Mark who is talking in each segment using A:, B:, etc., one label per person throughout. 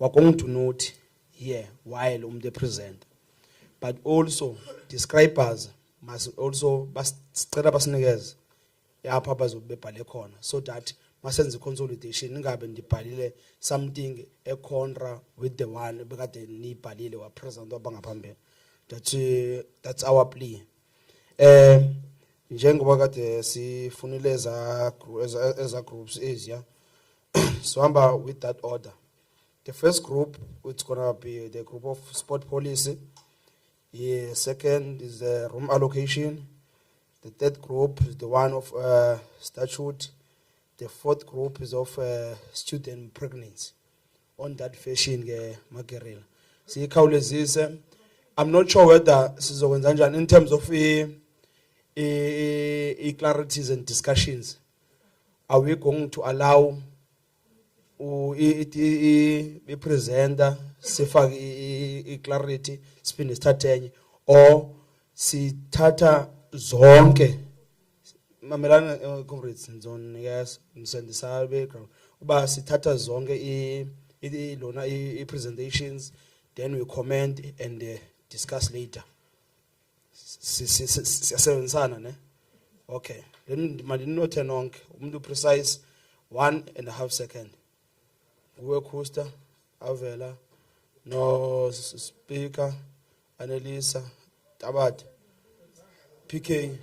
A: we're going to note here while the present. But also, describers must also straight up as yeah, papas will be so that masenze consolidation ngabe ndibhalile something a contra with the one because the nibhalile wa present abangaphambili. That's our plea. Njengoba kade sifunile as groups is yeah. So I'm with that order. The first group, it's gonna be the group of sport policy. The second is the room allocation. The third group is the one of statute. The fourth group is of student pregnancy. On that fashion, Makerel. See, I'm not sure whether in terms of clarities and discussions, are we going to allow the presenter clarity spin starting or si tata zonke mamelana comrades zone yes nisendisa background uba si tata zonke lona presentations then we comment and discuss later siyasebenzisana ne okay then malinote nonke umuntu precise 1.5 seconds. Work hoster, Avela, no speaker, Annalisa, Tabat, PK,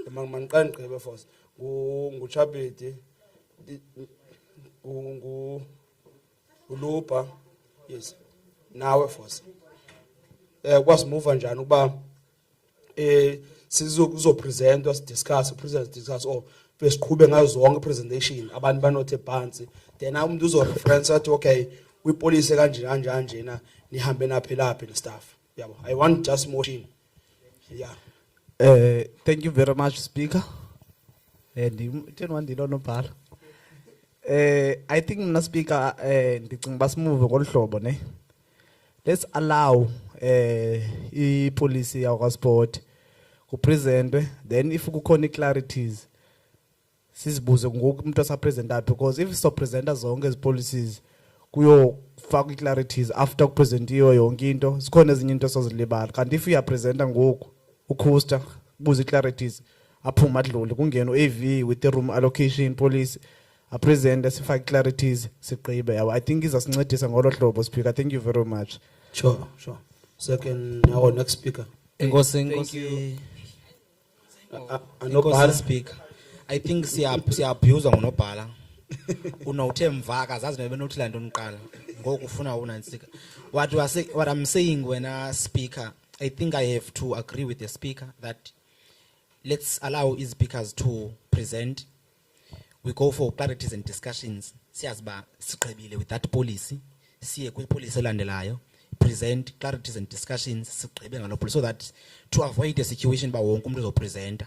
A: among mankind, force, Nguchabiti, Ulupa, yes, now force. Was move on Januba, Sizo present, was discuss, or first long presentation abantu banothe phansi then umuntu uzoreference athi okay kwipolice kanje na nihambe naphelaphi and stuff yabo I want just motion yeah
B: thank you very much speaker and 10 ndilo bhala I think mna speaker ndicinga basimove ngolhlobo ne let's allow ipolicy yakwa sport ku presentwe then if kukhona clarities sizibuze ngoku umuntu asapresenta because if so presenter zonke ezi policies kuyo faka clarities after kupresentiwe yonke into sikhona ezinye into sozilibala kanti if uyapresenta ngoku ukhosta buze clarities aphuma adlule kungena AV with the room allocation policy a presenter sifaka clarities siqibe yawo I think izasincedisa ngolo hlobo speaker thank you very much
A: sure second our next speaker
C: thank you no speaker I think siyabhuza ngonobhala unawuthe mvaka zazi nebe nothi la nto niqala ngoku ufuna unansika what I'm saying when a speaker I think I have to agree with the speaker that let's allow his speakers to present we go for clarities and discussions siyaziba siqebile with that policy siye kwi policy elandelayo present clarities and discussions siqebe ngalo policy so that to avoid a situation ba wonke umuntu uzopresenta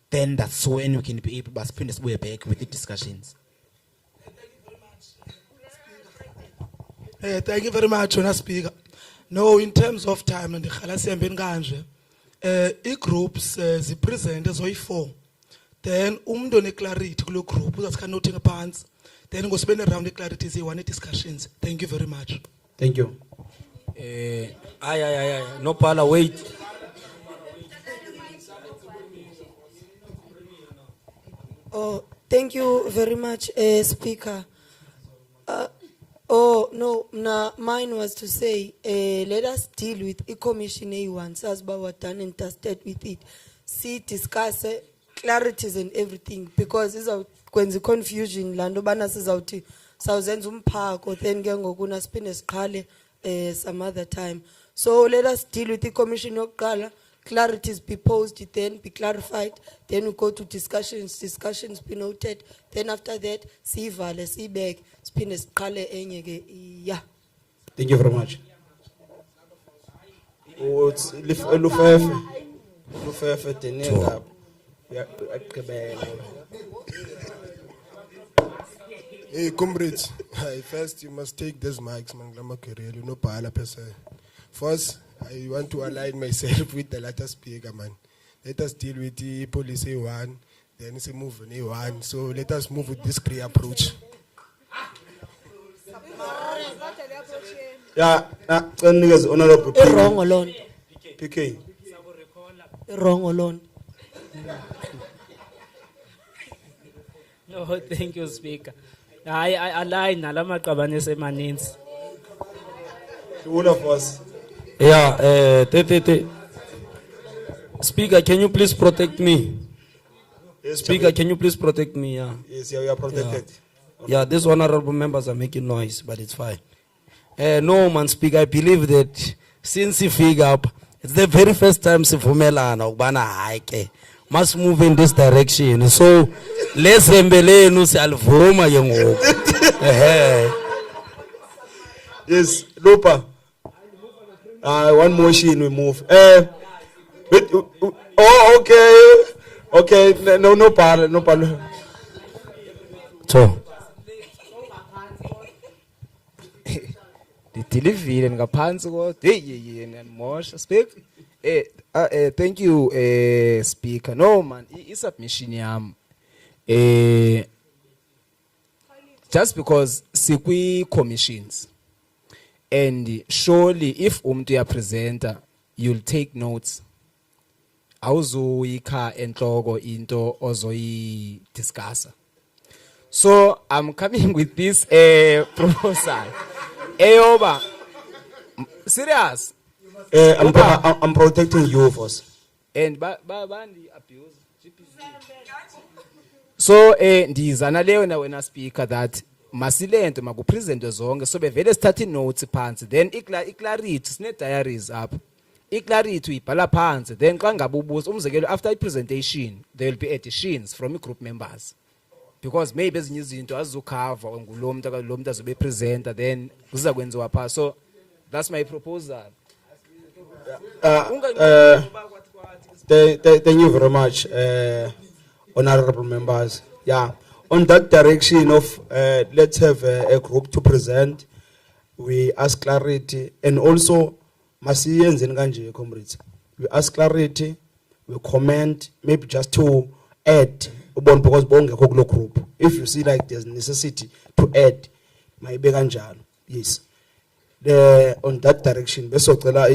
C: then that's when we can be able to spin this way back with the discussions.
D: Thank you very much, Honourable Speaker. No, in terms of time, and the Khalasi Mbenganje, groups the presenters are 4. Then umdone clarity to group that's can noting a pants. Then go spend around the clarities he want discussions. Thank you very much.
A: Thank you.
E: No pala wait.
F: Oh, thank you very much, Speaker. Mine was to say, let us deal with e-commission A1, Sasba were done and tested with it. See, discuss clarities and everything, because it's out when the confusion, Landobana says out, Southern Park, or then Gangoguna Spinnes Kale, some other time. So let us deal with the commission of color. Clarities be posed, then be clarified, then we go to discussions be noted, then after that, see vale, see back, spin kale enyege, yeah.
A: Thank you very much.
G: Hey, comrades, first you must take these mics, man. You know, first, I want to align myself with the latter speaker, man. Let us deal with the policy one, then we move on A1. So let us move with this clear approach.
A: Yeah, niggas honorable
F: Wrong alone.
A: PK.
F: Wrong alone.
E: No, thank you, Speaker. I align nalama qabanese maninzi.
A: All of us.
H: Yeah, Speaker, can you please protect me?
A: Yes,
H: Speaker, can you please protect me? Yeah.
A: Yes, yeah, we are protected.
H: Yeah, these honorable members are making noise, but it's fine. No, man, Speaker, I believe that since he figure up, it's the very first time Sifumelana Ubana Haike must move in this direction. So let's embelenu salvoma yengo.
A: Yes, Lupa. One motion we move. Oh, okay. Okay, no problem.
H: So,
B: Dilivile ngaphansi kodwa hey mosha speak thank you speaker. No man, submission yam just because sikwi commissions and surely if umuntu ya presenter you'll take notes awuzoyikha enhloko into ozoyi discussa. So I'm coming with this proposal. Eyoba, serious.
A: I'm protecting you first.
B: And bandi abuse GPC. So ndizana leyo na wena speaker that masilento makupresent zonke so bevele start notes phansi then iclarity sine diaries up. Iclarity uyibhala phansi then xa ngabe ubuza umzekelo after presentation there will be additions from group members. Because maybe ezinye izinto azizokhava ngulomuntu akalomntu azobe presenter then kuza kwenziwa pha. So that's my proposal.
A: Thank you very much, honorable members. Yeah, on that direction of let's have a group to present. We ask clarity and also masiyenze kanje comrades. We ask clarity, we comment, maybe just to add because bongekho kulo group. If you see like there's necessity to add, maybe kanjalo. Yes. On that direction, bese ocela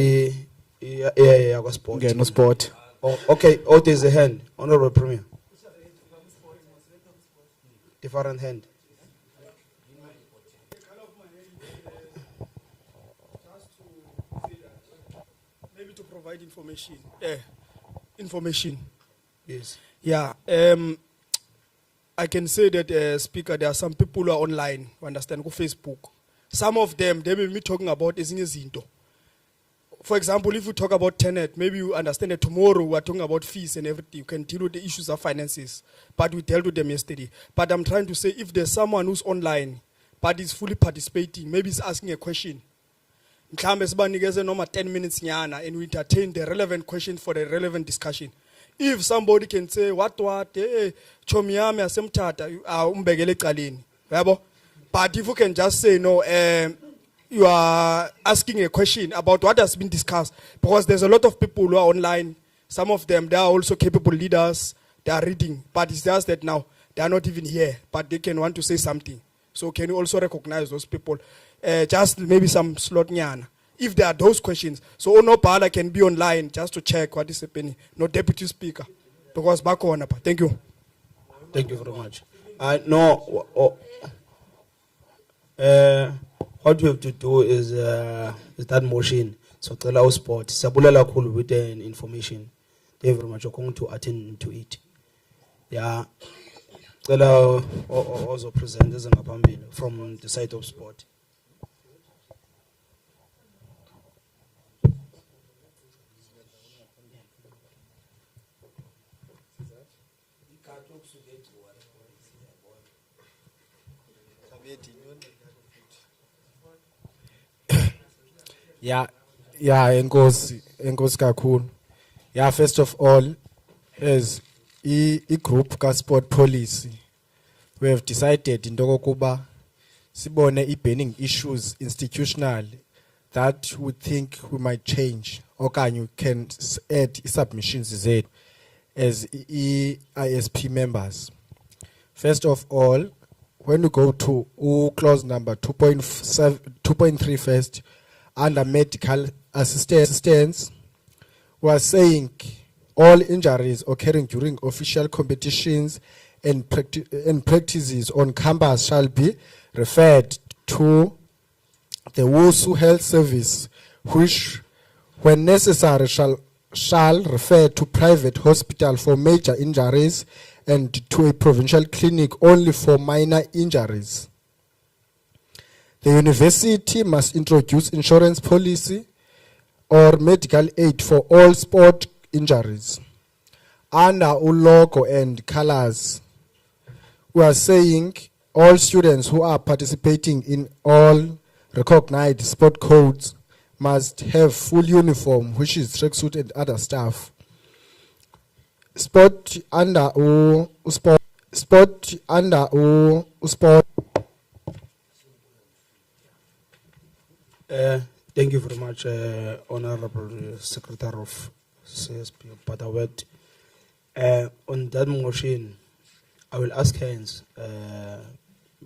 A: yakwa sport.
B: No sport.
A: Oh, okay, there's a hand. Honorable Premier. Different hand.
D: Maybe to provide information. Information.
A: Yes.
D: Yeah. I can say that, Speaker, there are some people who are online, you understand, go Facebook. Some of them, they may be talking about ezinye izinto. For example, if we talk about tenant, maybe you understand that tomorrow we are talking about fees and everything. You can deal with the issues of finances. But we dealt with them yesterday. But I'm trying to say, if there's someone who's online, but is fully participating, maybe he's asking a question. Mhlambe sibanikeze noma 10 minutes nyana and we entertain the relevant questions for the relevant discussion. If somebody can say what chomi yami asemthatha umbekele ecaleni yabo, but if you can just say no, you are asking a question about what has been discussed, because there's a lot of people who are online. Some of them, they are also capable leaders, they are reading, but it's just that now they are not even here, but they can want to say something. So can you also recognize those people? Just maybe some slot nyana. If there are those questions, so Onopala can be online just to check what is happening. No deputy speaker, because back on. Thank you.
A: Thank you very much. What we have to do is that motion. So tell our sport. Sabulela cool with the information. Thank you very much. You're going to attend to it. Yeah. Tell also presenters from the side of sport.
B: Yeah, enkosi kakhulu. Yeah, first of all, as a group ka sport policy, we have decided into kokuba sibone i-burning issues institutional that we think we might change okanye you can add submissions zethu as ISP members. First of all, when we go to clause number 2.3 first,
I: under medical assistance, was saying all injuries occurring during official competitions and practices on campus shall be referred to the WUSU Health Service, which, when necessary, shall refer to private hospital for major injuries and to a provincial clinic only for minor injuries. The university must introduce insurance policy or medical aid for all sport injuries. Under logo and colors, we are saying all students who are participating in all recognized sport codes must have full uniform, which is tracksuit and other stuff. Sport under sport.
A: Thank you very much, Honorable Secretary of CSP Patawet. On that motion, I will ask hands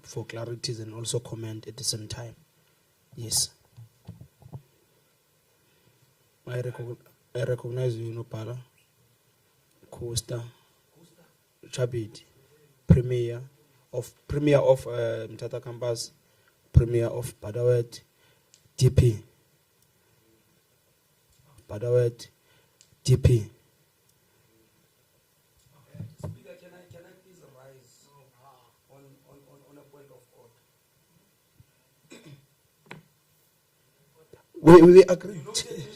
A: for clarities and also comment at the same time. Yes. I recognize you, Nopala, Costa, Chabit, Premier of Mtata Campus, Premier of Padawet, DP. Padawet, DP.
H: Speaker, can I please rise on a point of order?
A: We agreed.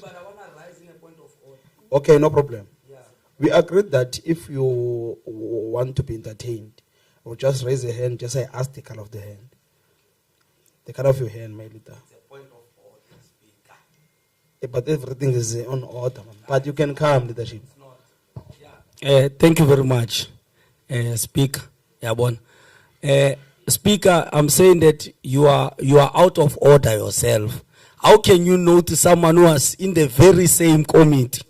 H: But I want to rise in a point of order.
A: Okay, no problem.
H: Yeah.
A: We agreed that if you want to be entertained, or just raise a hand, just say ask the color of the hand. The color of your hand, my leader.
H: It's a point of order, Speaker.
A: But everything is on order, man. But you can come, leadership.
H: Thank you very much, Speaker. Yabon. Speaker, I'm saying that you are out of order yourself. How can you notice someone who was in the very same committee?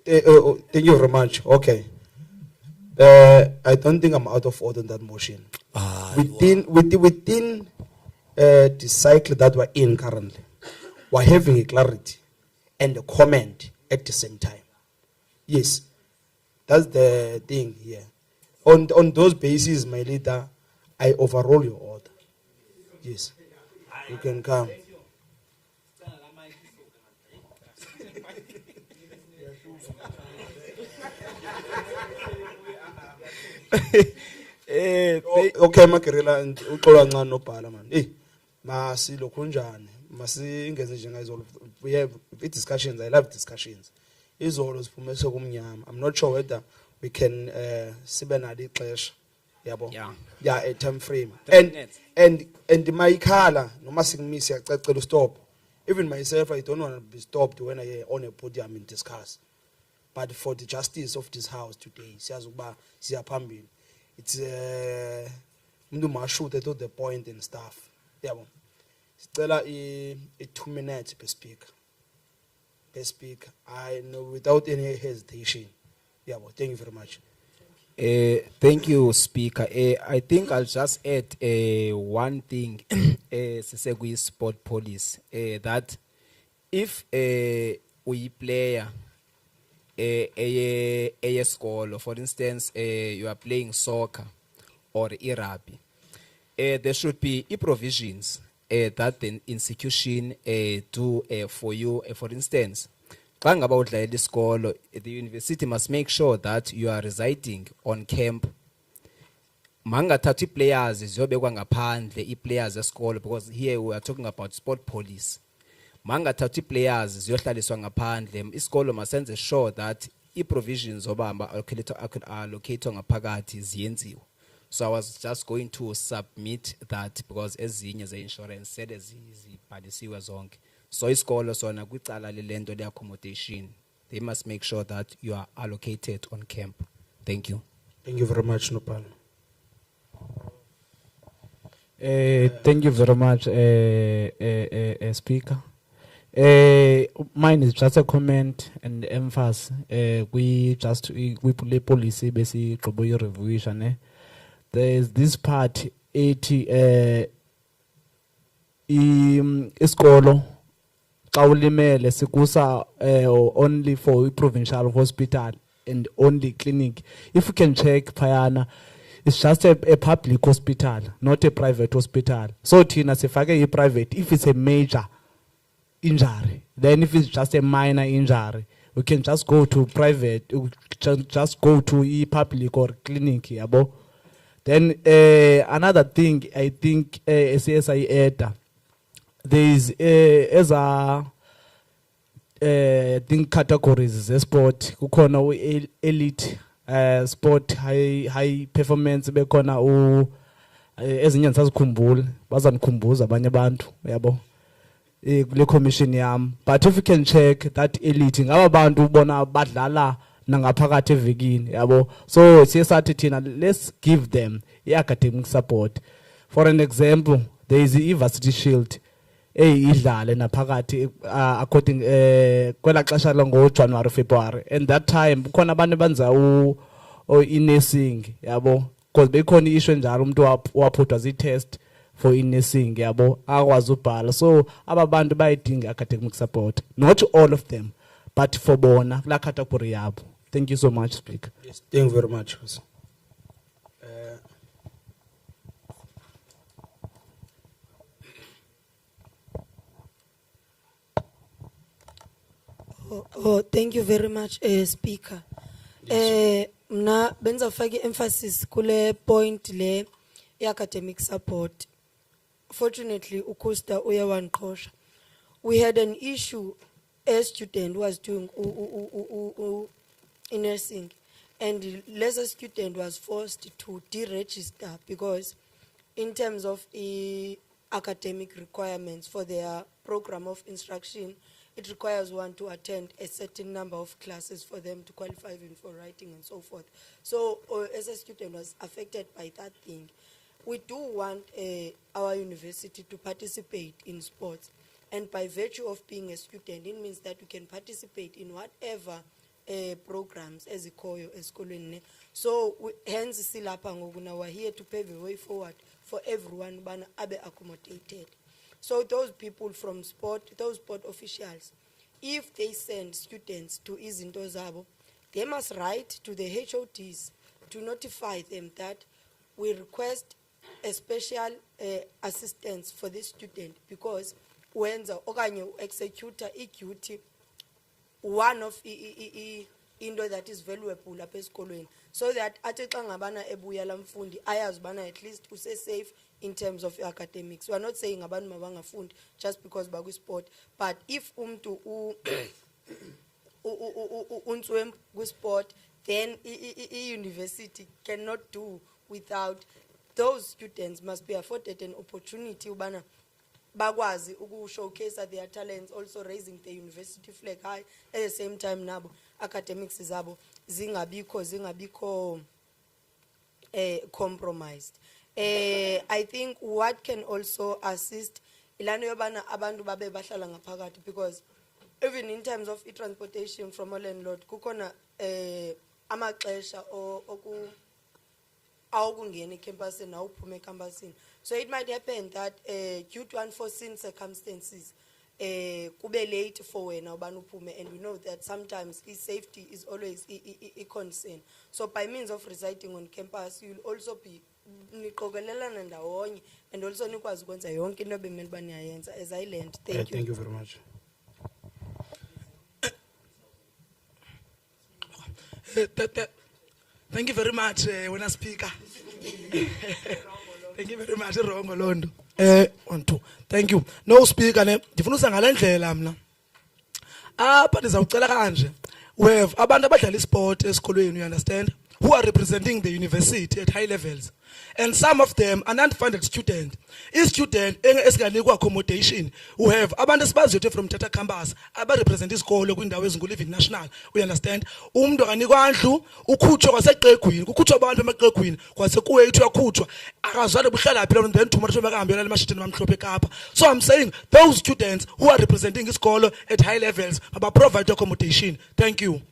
A: Thank you very much. Okay. I don't think I'm out of order in that motion. Within the cycle that we're in currently, we're having a clarity and a comment at the same time. Yes, that's the thing here. On those bases, my leader, I overrule your order. Yes, you can come. Okay, Makerela and Ukolanga no Parliament. Masi Lokunjan, Masi Ingazijanga. We have discussions. I love discussions. Is always for I'm not sure whether we can sibenadi clash. Yeah, a time frame. And my color, no massing me to stop. Even myself, I don't want to be stopped when I on a podium and discuss. But for the justice of this house today, it's shoot to the point and stuff. Yeah, still a 2 minutes per speaker. I know without any hesitation. Yeah, well, thank you very much.
J: Thank you, Speaker. I think I'll just add one thing, Sisegui Sport Police, that if we player a school, for instance, you are playing soccer or rugby, there should be provisions that the institution do for you. For instance, about the school, the university must make sure that you are residing on camp. Manga 30 players is the players at school, because here we are talking about sport police. Manga 30 players is the school must send sure that provisions are located on a pagati is. So I was just going to submit that, because as the insurance said as policy was on. So it's called also on a good the accommodation. They must make sure that you are allocated on camp. Thank you.
A: Thank you very much, Nopal.
B: Thank you very much, Speaker. Mine is just a comment and emphasis. We play policy basically global revision. There is this part 80. isikolo xa ulimele sikusa only for provincial hospital and only clinic. If you can check phayana, it's just a public hospital, not a private hospital. So thina sifake i-private if it's a major injury. Then if it's just a minor injury, we can just go to private, just go to public or clinic, yabo. Then another thing, I think SSI ETA, there is as a think categories sport. Kukona elite sport high performance bekona ezinye ngisazikhumbula bazanikhumbuza abanye abantu yabo kule commission yam. But if you can check that elite ngaba bantu ubona badlala nangaphakathi evikini yabo. So siyasathi thina, let's give them academic support. For an example, there is the varsity shield idlale naphakathi according kwela xesha lango January February, and that time kukhona abantu benza i-nursing yabo, because bekhona issue njalo umuntu waphutwa zi-test for in-nursing yabo akwazi ubhala. So aba bantu bayidinga academic support, not all of them but for bona la category yabo. Thank you so much, Speaker.
A: Yes, thank you very much.
F: Oh, thank you very much, Speaker. Mna benza faki emphasis kule point le academic support. Fortunately, ukusta uyawanqosha. We had an issue. A student was doing in nursing, and the lesser student was forced to deregister because, in terms of academic requirements for their program of instruction, it requires one to attend a certain number of classes for them to qualify even for writing and so forth. So, as a student was affected by that thing, we do want our university to participate in sports. And by virtue of being a student, it means that we can participate in whatever programs as ikoyo esikolweni. So hence silapha ngoku now we're here to pave a way forward for everyone bana abe accommodated. So those people from sport, those sport officials, if they send students to izinto zabo, they must write to the HODs to notify them that we request a special assistance for this student, because wenza okanye executor duty one of into that is valuable lapha esikolweni, so that athi xa ngabana ebuya lamfundi ayazi bana at least use safe in terms of academics. We are not saying abantu mabangafundi just because bakwi sport, but if umntu unswem kwi sport, then university cannot do without. Those students must be afforded an opportunity ubana bagwazi uku showcase their talents, also raising the university flag high at the same time nabo academics zabo zingabiko compromised. I think what can also assist ilana yobana abantu babe bahlala ngaphakathi, because even in terms of transportation from a landlord kukhona amaxesha oku awukungena ecampusini awuphume ecampusini. So it might happen that due to unforeseen circumstances kube late for wena ubana uphume, and we know that sometimes safety is always a concern. So by means of residing on campus, you will also be niqokelelana ndawonye and also nikwazi ukwenza yonke into bemele baniyayenza as I learned. Thank you.
A: Thank you very much.
D: Thank you very much, when speaker. Thank you very much, Rongo Londo. 1, 2. Thank you. No speaker, ndifuna usangala ndlela mna. Apha ndizawucela kanje. We have abantu abadlala sport esikolweni, you understand, who are representing the university at high levels. And some of them are non-funded students. A student esinganikwa accommodation, who have abantu esibaziyo from Tata campus aba represent isikolo kwindawo ezinkulu living national, we understand. Umuntu akanikwa andlu ukhutshwa kwaseqegwini, kukhutshwa abantu emaqegwini kwasekuwethu yakhutshwa akazwale buhlala phi lo then tomorrow bakahambe la mashitini bamhlophe kapha. So I'm saying those students who are representing isikolo at high levels aba provide accommodation. Thank you.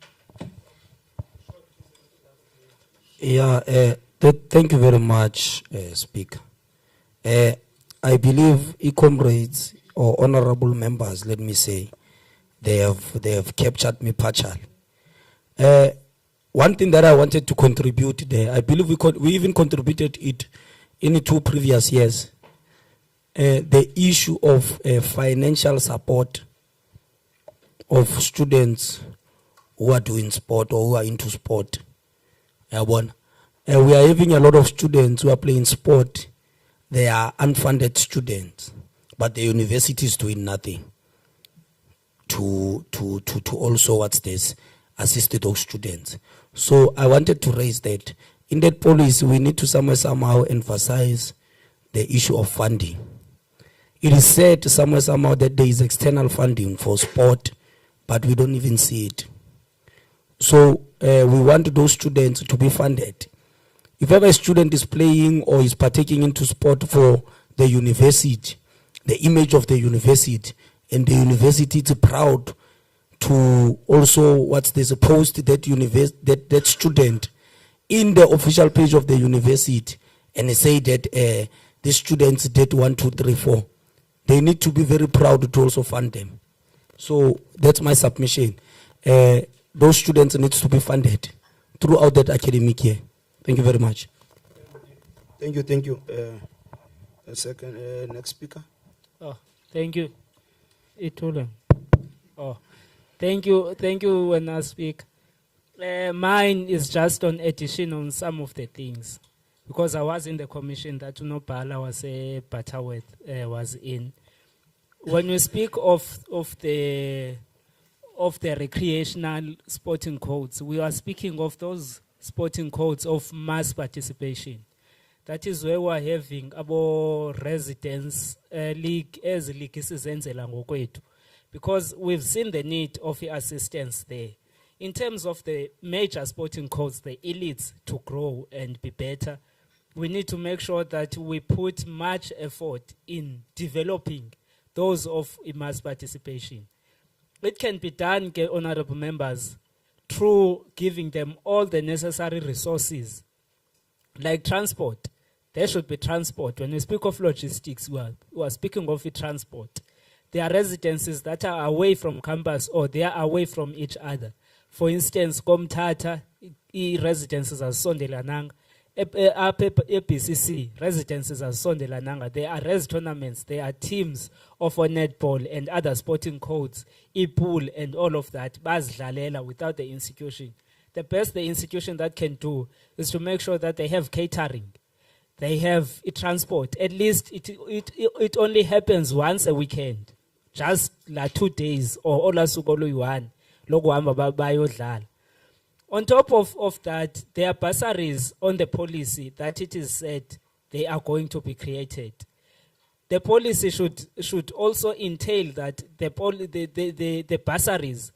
H: Yeah, thank you very much, Speaker. I believe comrades or honorable members, let me say, they have captured me partially. One thing that I wanted to contribute there, I believe we even contributed it in 2 previous years. The issue of financial support of students who are doing sport or who are into sport. We are having a lot of students who are playing sport. They are unfunded students, but the university is doing nothing to also assist those students. So I wanted to raise that. In that policy, we need to somehow emphasize the issue of funding. It is said somehow that there is external funding for sport, but we don't even see it. So we want those students to be funded. If ever a student is playing or is partaking into sport for the university, the image of the university, and the university is proud to also post that student in the official page of the university, and they say that the students did 1, 2, 3, 4. They need to be very proud to also fund them. So that's my submission. Those students need to be funded throughout that academic year. Thank you very much.
A: Thank you. A second, next speaker.
E: Oh, thank you. Itula. Oh, thank you when I speak. Mine is just on addition on some of the things, because I was in the commission that Unopala was Butterworth was in. When we speak of the recreational sporting codes, we are speaking of those sporting codes of mass participation. That is where we are having our residents league as league is, because we've seen the need of assistance there. In terms of the major sporting codes, the elites to grow and be better, we need to make sure that we put much effort in developing those of mass participation. It can be done, honorable members, through giving them all the necessary resources, like transport. There should be transport. When we speak of logistics, we are speaking of transport. There are residences that are away from campus or they are away from each other. For instance, Komtata, residences are Sondelanang, BCC, residences are Sondelananga. There are res tournaments, there are teams of netball and other sporting codes, pool and all of that, Bazlalela without the institution. The best the institution that can do is to make sure that they have catering. They have transport. At least it only happens once a weekend. Just like 2 days or ola sukolo yuan. Logo hamba bayodlala. On top of that, there are bursaries on the policy that it is said they are going to be created. The policy should also entail that the bursaries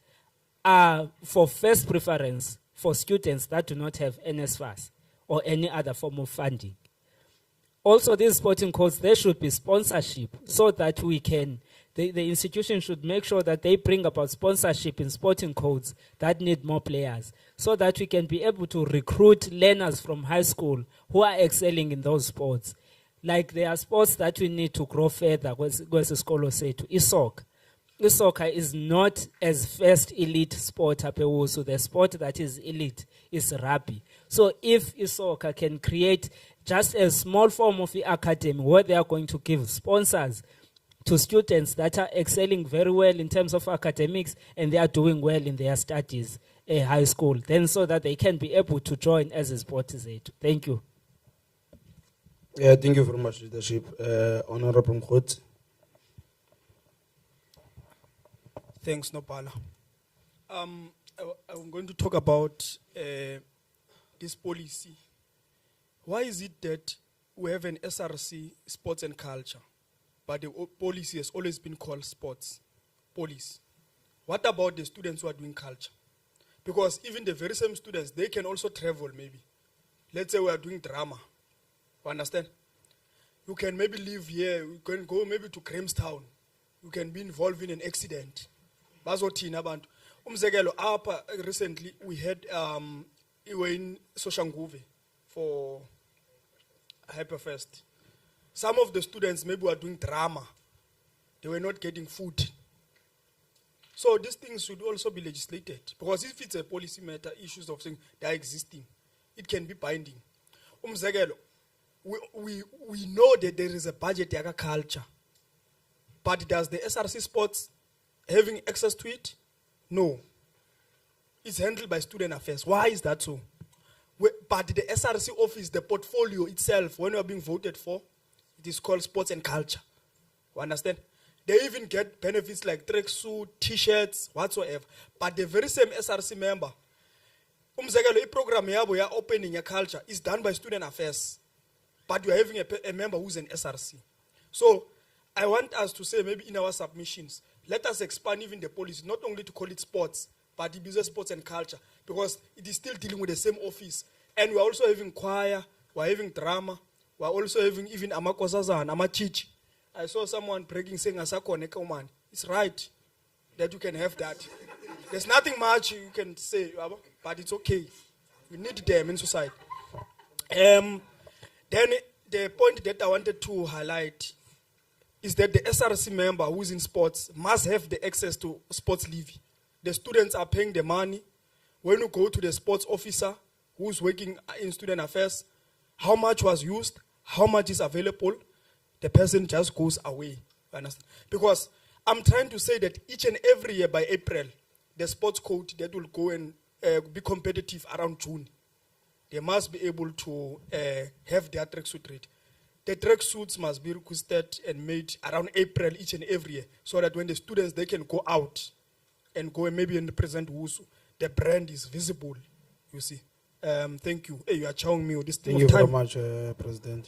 E: are for first preference for students that do not have NSFAS or any other form of funding. Also, these sporting codes, there should be sponsorship so that we can, the institution should make sure that they bring about sponsorship in sporting codes that need more players so that we can be able to recruit learners from high school who are excelling in those sports. Like there are sports that we need to grow further. Soccer is not as first elite sport. So the sport that is elite is rugby. So if soccer can create just a small form of the academy where they are going to give sponsors to students that are excelling very well in terms of academics and they are doing well in their studies at high school, then so that they can be able to join as a sport is it. Thank you.
A: Yeah, thank you very much, leadership. Honorable Mkhot.
K: Thanks, Nopala. I'm going to talk about this policy. Why is it that we have an SRC, sports and culture, but the policy has always been called sports policy? What about the students who are doing culture? Because even the very same students, they can also travel maybe. Let's say we are doing drama. You understand? You can maybe live here, you can go maybe to Grahamstown. You can be involved in an accident. Recently we had in Soshanguve for Hyperfest. some of the students maybe were doing drama. They were not getting food. So these things should also be legislated. Because if it's a policy matter, issues of things that are existing, it can be binding. We know that there is a budget agriculture. But does the SRC sports having access to it? No. It's handled by student affairs. Why is that so? But the SRC office, the portfolio itself, when you are being voted for, it is called sports and culture. You understand? They even get benefits like tracksuit, t-shirts, whatsoever. But the very same SRC member, the program yabo ya opening your culture is done by student affairs. But you are having a member who's an SRC. So I want us to say maybe in our submissions, let us expand even the policy, not only to call it sports, but the business sports and culture, because it is still dealing with the same office. And we're also having choir, we're having drama, we're also having even amakosazana, amachichi. I saw someone breaking saying asakone man. It's right that you can have that. There's nothing much you can say, but it's okay. We need them in society. Then the point that I wanted to highlight is that the SRC member who's in sports must have the access to sports levy. The students are paying the money. When you go to the sports officer who's working in student affairs, how much was used, how much is available, the person just goes away. You understand? Because I'm trying to say that each and every year by April, the sports code that will go and be competitive around June, they must be able to have their tracksuit ready. The tracksuits must be requested and made around April each and every year, so that when the students, they can go out and go and maybe and present WUSU, the brand is visible, you see. Thank you. Hey, you are showing me this thing.
A: Thank you very much, President.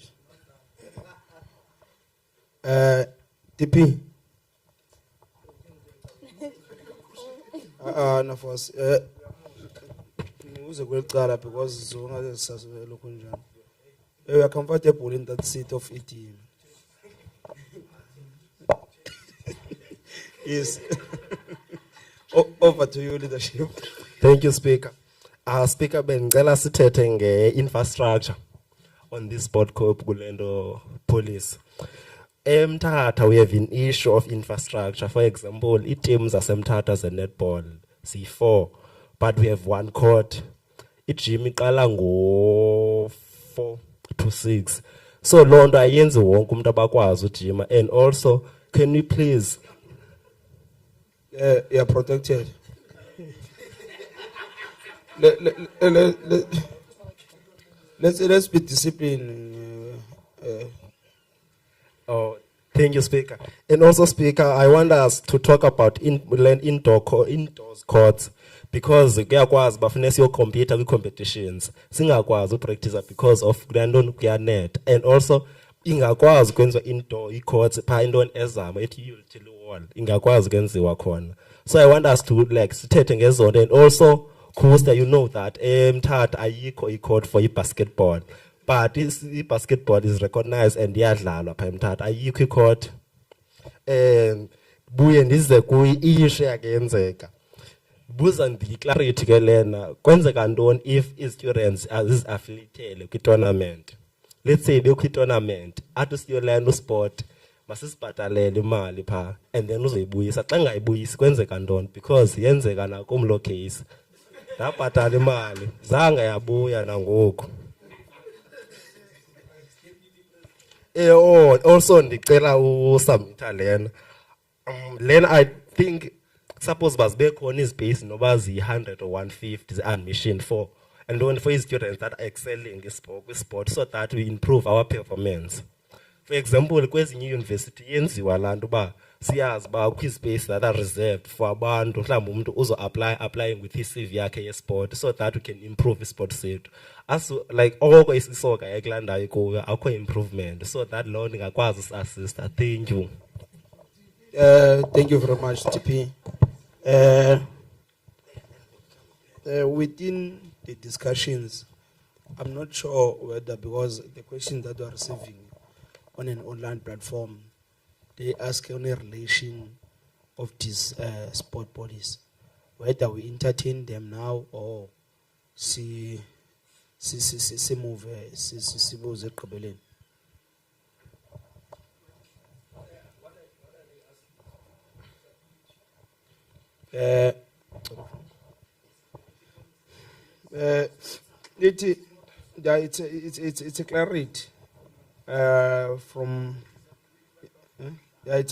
A: TP. No, for us. Who's a great guy because it's one of the local. We are comfortable in that seat of eating. Yes. Over to you, leadership.
L: Thank you, Speaker. Speaker, bengicela sithethe nge-infrastructure on this sport Gulendo police. Mthatha, we have an issue of infrastructure. For example, teams are Mthatha as a netball, C4, but we have one court. Gym iqala ngo-4 to 6. So loo nto ayenzi wonke umuntu abakwazi ujima. And also, can we please...
A: You are protected. Let's be disciplined.
L: Oh, thank you, Speaker. And also, Speaker, I want us to talk about indoors courts, because kuyakwazi bafuna siyocompete kwi-competitions singakwazi upractice because of kulantoni kuyanet. And also ingakwazi kwenziwa indoor i-courts phaa intoni ezama ethi utility wall ingakwazi kwenziwa khona. So I want us to like sithethe ngezonto. And also Kusta, you know that Mthatha ayikho i-court for i-basketball, but i-basketball is recognized and iyadlalwa phaa Mthatha, ayikho i-court. Buye ndize kuyi-issue yakenzeka. Buza ndi-clarity ke lena, kwenzeka ntoni if i-students zizi-affiliatele kwi-tournament. Let's say bekwi-tournament, athi siyolanda usport, masisibhatalele imali phaa, and then uzoyibuyisa. Xa ngayibuyisi kwenzeka ntoni, because yenzeka nakumlo case. Ndabhatala imali, zange yabuya nangoku. Also ndicela usubmita lena. Lena I think suppose bazibe khona izibhase noba zi-100 or 150 zi-admission for, and only for students that are excelling sport, so that we improve our performance. For example, kwezinye university yenziwa laa nto uba siyazi uba kwi-space that are reserved for abantu mhlawumbi umuntu applying with his CV yakhe ye-sport, so that we can improve i-sport sethu. As like oko isisoka ekulandayo kuyo akho improvement, so that loo nto ingakwazi usi-assista. Thank you.
A: Thank you very much, TP. Within the discussions, I'm not sure whether, because the questions that we are receiving on an online platform, they ask on a relation of this sport bodies, whether we entertain them now or see move. Uh, it's a clarity from to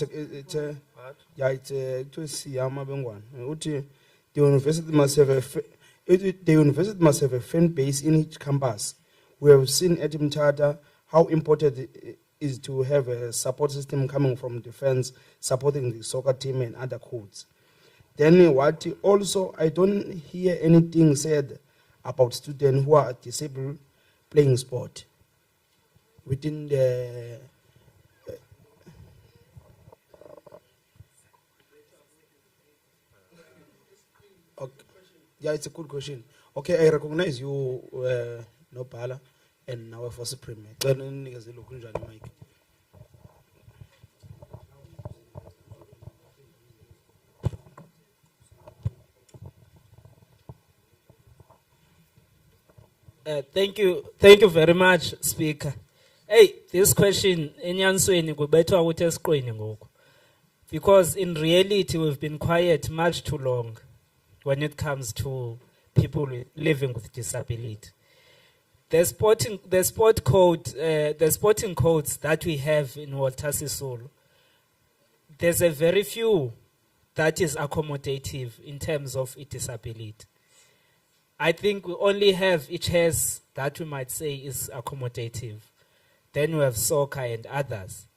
A: see the university must have the university must have a fan base in each campus. We have seen at Mthatha how important it is to have a support system coming from defense, supporting the soccer team and other codes. Then what also, I don't hear anything said about students who are disabled playing sport within the okay. Yeah, it's a good question. Okay, I recognize you, Nopala, and now for Supreme.
E: Thank you very much, Speaker. Hey, this question, because in reality we've been quiet much too long when it comes to people living with disability. The sporting codes that we have in Walter Sisulu, there's a very few that is accommodative in terms of disability. I think we only have chess that we might say is accommodative. Then we have soccer and others.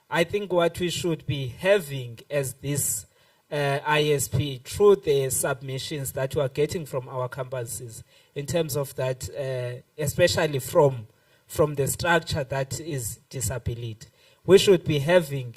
E: I think what we should be having as this ISP through the submissions that we are getting from our campuses in terms of that, especially from the structure that is disability. We should be having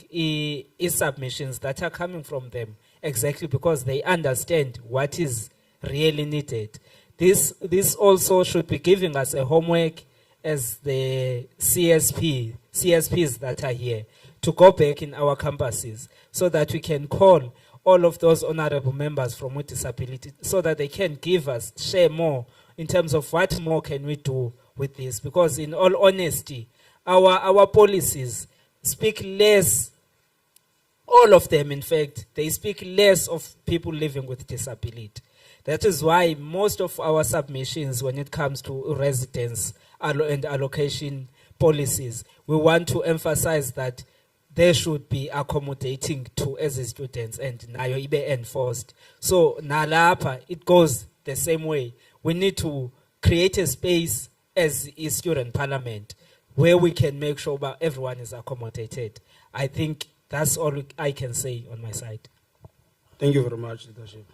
E: submissions that are coming from them exactly because they understand what is really needed. This also should be giving us a homework as the CSPs that are here to go back in our campuses so that we can call all of those honorable members from with disability so that they can share more in terms of what more can we do with this. Because in all honesty, our policies speak less, all of them in fact, they speak less of people living with disability. That is why most of our submissions when it comes to residence and allocation policies, we want to emphasize that they should be accommodating to as students and nayo ibe enforced. So nalapa, it goes the same way. We need to create a space as a student parliament where we can make sure that everyone is accommodated. I think that's all I can say on my side.
A: Thank you very much, leadership.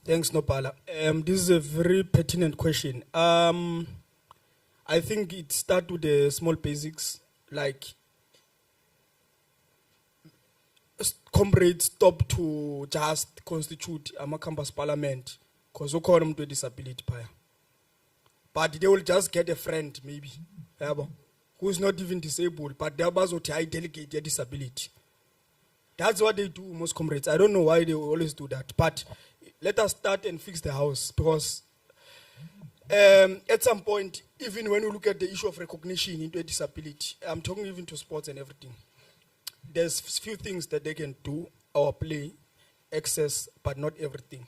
K: Thanks, Nopala. This is a very pertinent question. I think it starts with the small basics, like comrades stop to just constitute a campus parliament because we call them to disability. But they will just get a friend, maybe, who is not even disabled, but they are also delegate their disability. That's what they do, most comrades. I don't know why they always do that, but let us start and fix the house because at some point, even when we look at the issue of recognition into a disability, I'm talking even to sports and everything, there's few things that they can do or play, access, but not everything.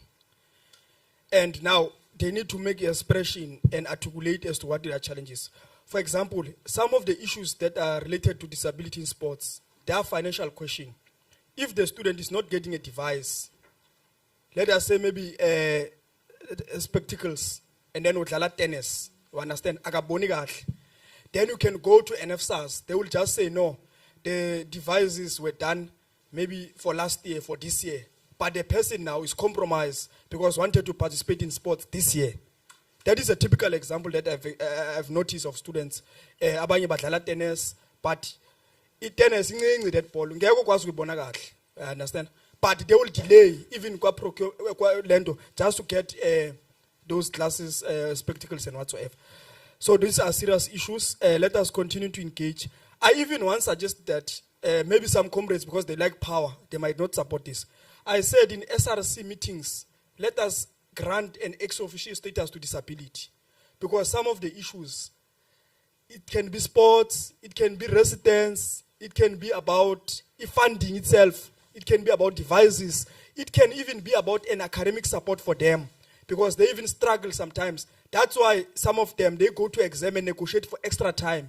K: And now they need to make an expression and articulate as to what their challenges. For example, some of the issues that are related to disability in sports, they are financial question. If the student is not getting a device, let us say maybe spectacles, and then udlala tennis, you understand? Then you can go to NFSAS. They will just say, no, the devices were done maybe for last year, for this year. But the person now is compromised because wanted to participate in sports this year. That is a typical example that I've noticed of students. Abanye badlala tennis, but tennis is that ball. I understand? But they will delay even just to get those classes, spectacles and whatsoever. So these are serious issues. Let us continue to engage. I even once suggest that maybe some comrades, because they like power, they might not support this. I said in SRC meetings, let us grant an ex-officio status to disability. Because some of the issues, it can be sports, it can be residence, it can be about funding itself. it can be about devices, it can even be about an academic support for them, because they even struggle sometimes. That's why some of them, they go to exam and negotiate for extra time.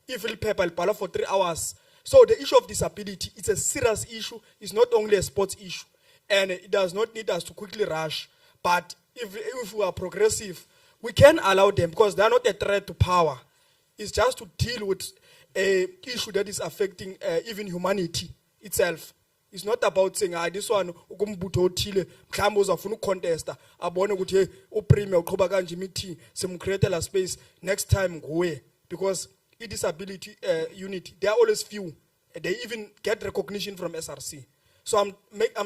K: If il paper il bala for 3 hours. So the issue of disability, it's a serious issue. It's not only a sports issue. And it does not need us to quickly rush. But if we are progressive, we can allow them, because they are not a threat to power. It's just to deal with a issue that is affecting even humanity itself. It's not about saying, this one, ukumbuto otile, mkhambo uzafuna ukucontesta, abone ukuthi hey, upremier uqhuba kanje imithi, simcreatela space, next time nguwe. Because disability unit, they are always few. They even get recognition from SRC. So I'm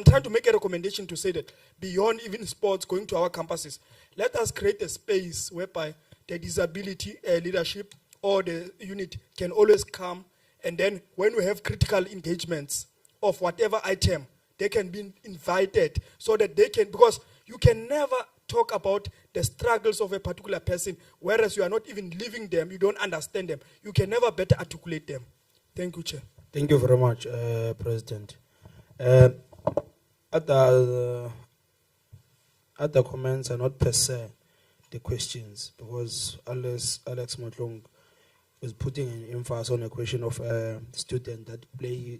K: trying to make a recommendation to say that beyond even sports going to our campuses, let us create a space whereby the disability leadership or the unit can always come, and then when we have critical engagements of whatever item, they can be invited so that they can, because you can never talk about the struggles of a particular person, whereas you are not even living them, you don't understand them. You can never better articulate them. Thank you, Chair.
A: Thank you very much, President. Other comments are not per se the questions, because Alex Motlong was putting an emphasis on a question of students that play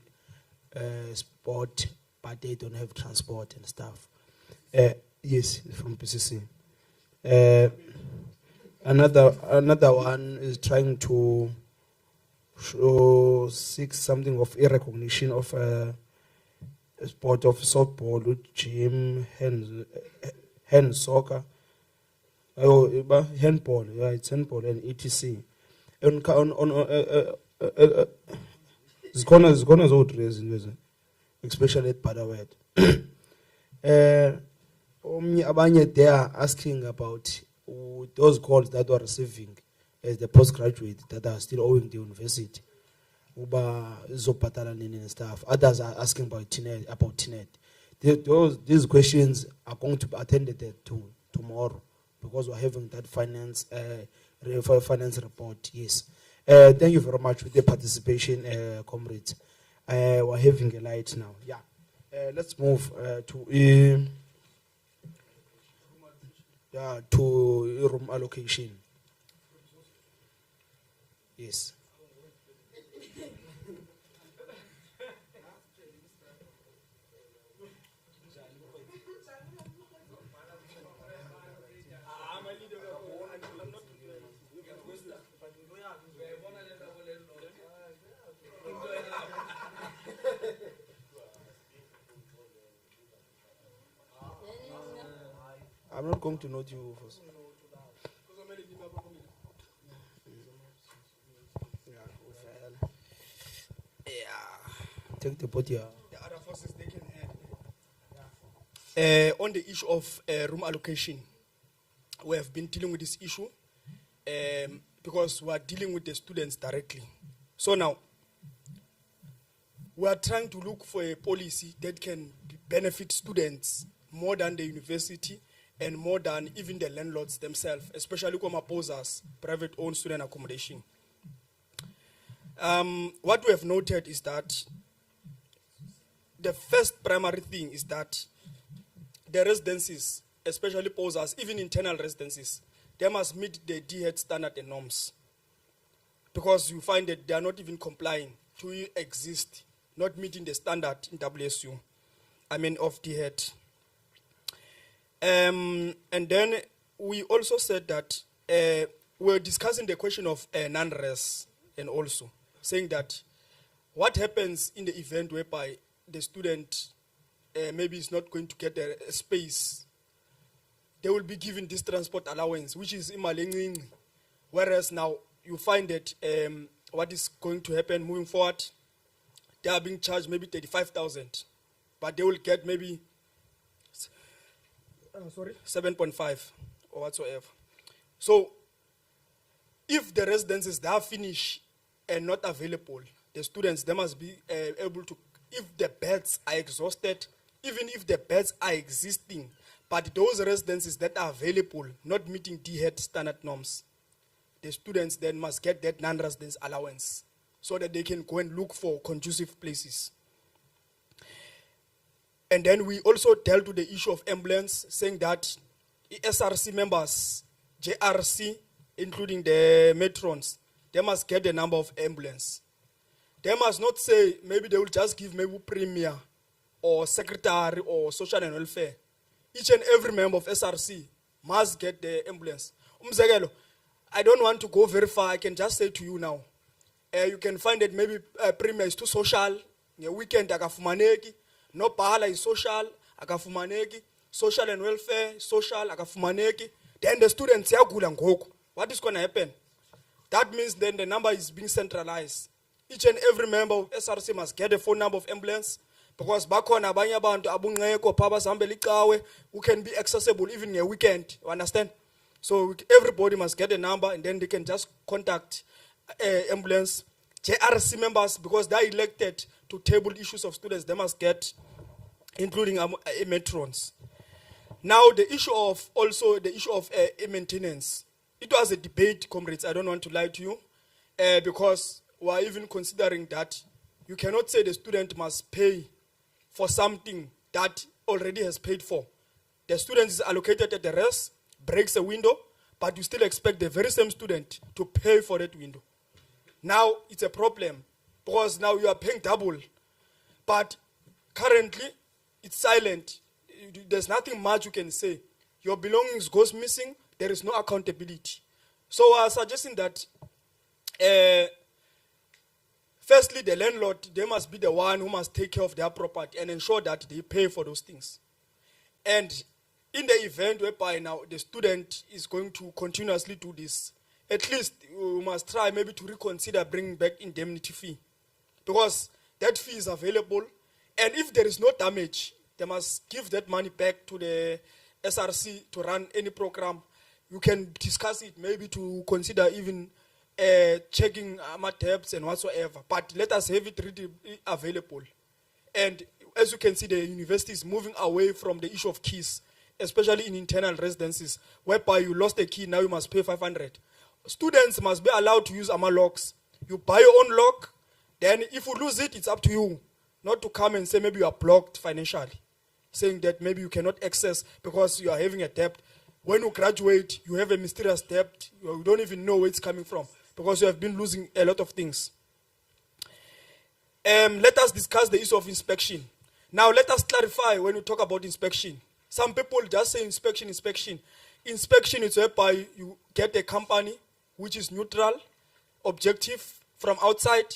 A: sport, but they don't have transport and stuff. Yes, from PCC. Another one is trying to seek something of a recognition of a sport of softball, gym, hand soccer, handball, yeah, it's handball and etc. Zikona zodrezi, especially at Padawet. Abanye, they are asking about those calls that were receiving as the postgraduate that are still owing the university. Uba zopatala nini and stuff. Others are asking about TNET. These questions are going to be attended to tomorrow, because we're having that finance report. Yes. Thank you very much for the participation, comrades. We're having a light now. Yeah. Let's move to room allocation. Yes. I'm not going to note you first. Take the body.
K: The other forces they can add. On the issue of room allocation, we have been dealing with this issue because we are dealing with the students directly. So now, we are trying to look for a policy that can benefit students more than the university and more than even the landlords themselves, especially Komaposas, private-owned student accommodation. What we have noted is that the first primary thing is that the residences, especially posers, even internal residences, they must meet the DHET standard and norms. Because you find that they are not even complying to exist, not meeting the standard in WSU, of DHET. And then we also said that we're discussing the question of non-res, and also saying that what happens in the event whereby the student maybe is not going to get a space, they will be given this transport allowance, which is imalenging. Whereas now you find that what is going to happen moving forward, they are being charged maybe 35,000, but they will get maybe 7.5 or whatsoever. So if the residences they are finished and not available, the students, they must be able to, if the beds are exhausted, even if the beds are existing, but those residences that are available, not meeting DHET standard norms, the students then must get that non-residence allowance so that they can go and look for conducive places. And then we also dealt with the issue of ambulance, saying that SRC members, JRC, including the matrons, they must get the number of ambulance. They must not say, maybe they will just give maybe premier or secretary or social and welfare. Each and every member of SRC must get the ambulance. I don't want to go very far. I can just say to you now. You can find that maybe premier is too social. Weekend akafumaneki. No pahala is social. Akafumaneki. Social and welfare, social, akafumaneki. Then the students yagula ngoku. What is going to happen? That means then the number is being centralized. Each and every member of SRC must get a phone number of ambulance, because bakhona abanye abantu abungeko phaba sihambela icawe who can be accessible even a weekend. You understand? So everybody must get a number, and then they can just contact ambulance. JRC members, because they are elected to table issues of students, they must get, including matrons. Now the issue of maintenance. It was a debate, comrades. I don't want to lie to you, because we are even considering that you cannot say the student must pay for something that already has paid for. The student is allocated at the rest, breaks a window, but you still expect the very same student to pay for that window. Now it's a problem, because now you are paying double, but currently it's silent. There's nothing much you can say. Your belongings goes missing, there is no accountability. So I was suggesting that firstly, the landlord, they must be the one who must take care of their property and ensure that they pay for those things. And in the event whereby now the student is going to continuously do this, at least we must try maybe to reconsider bringing back indemnity fee, because that fee is available. And if there is no damage, they must give that money back to the SRC to run any program. You can discuss it, maybe to consider even checking my debts and whatsoever. But let us have it really available. And as you can see, the university is moving away from the issue of keys, especially in internal residences, whereby you lost a key, now you must pay 500. Students must be allowed to use AMA locks. You buy your own lock, then if you lose it, it's up to you. Not to come and say maybe you are blocked financially, saying that maybe you cannot access because you are having a debt. When you graduate, you have a mysterious debt. You don't even know where it's coming from, because you have been losing a lot of things. Let us discuss the issue of inspection. Now, let us clarify when we talk about inspection. Some people just say inspection. Inspection is whereby you get a company which is neutral, objective from outside.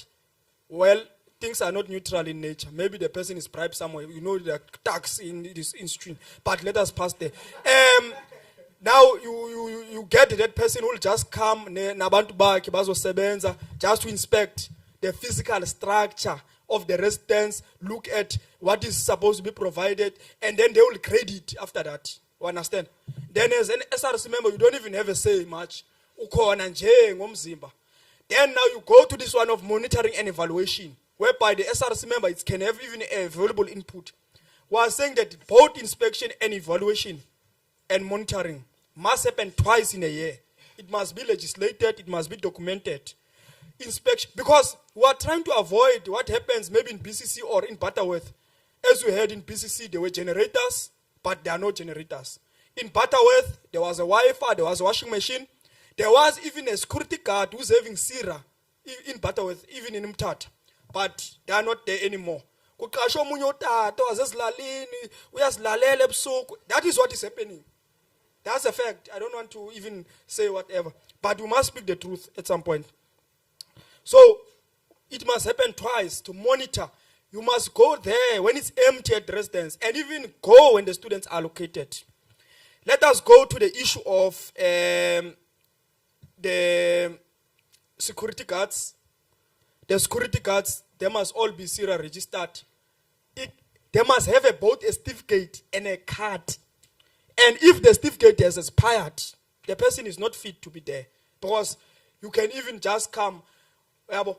K: Well, things are not neutral in nature. Maybe the person is bribed somewhere. You know the tax in this industry. But let us pass there. Now you get that person who will just come just to inspect the physical structure of the residence, look at what is supposed to be provided, and then they will grade it after that. You understand? Then as an SRC member, you don't even have a say much. Then now you go to this one of monitoring and evaluation, whereby the SRC member can have even a valuable input. We are saying that both inspection and evaluation and monitoring must happen twice in a year. It must be legislated, it must be documented. Inspection, because we are trying to avoid what happens maybe in BCC or in Butterworth. As we heard in BCC, there were generators, but there are no generators. In Butterworth, there was a Wi-Fi, there was a washing machine. There was even a security guard who's having Sira in Butterworth, even in Mtata. But they are not there anymore. That is what is happening. That's a fact. I don't want to even say whatever. But we must speak the truth at some point. So it must happen twice to monitor. You must go there when it's empty at residence, and even go when the students are located. Let us go to the issue of the security guards. The security guards, they must all be SIRA registered. They must have both a certificate and a card. And if the certificate has expired, the person is not fit to be there. Because you can even just come, have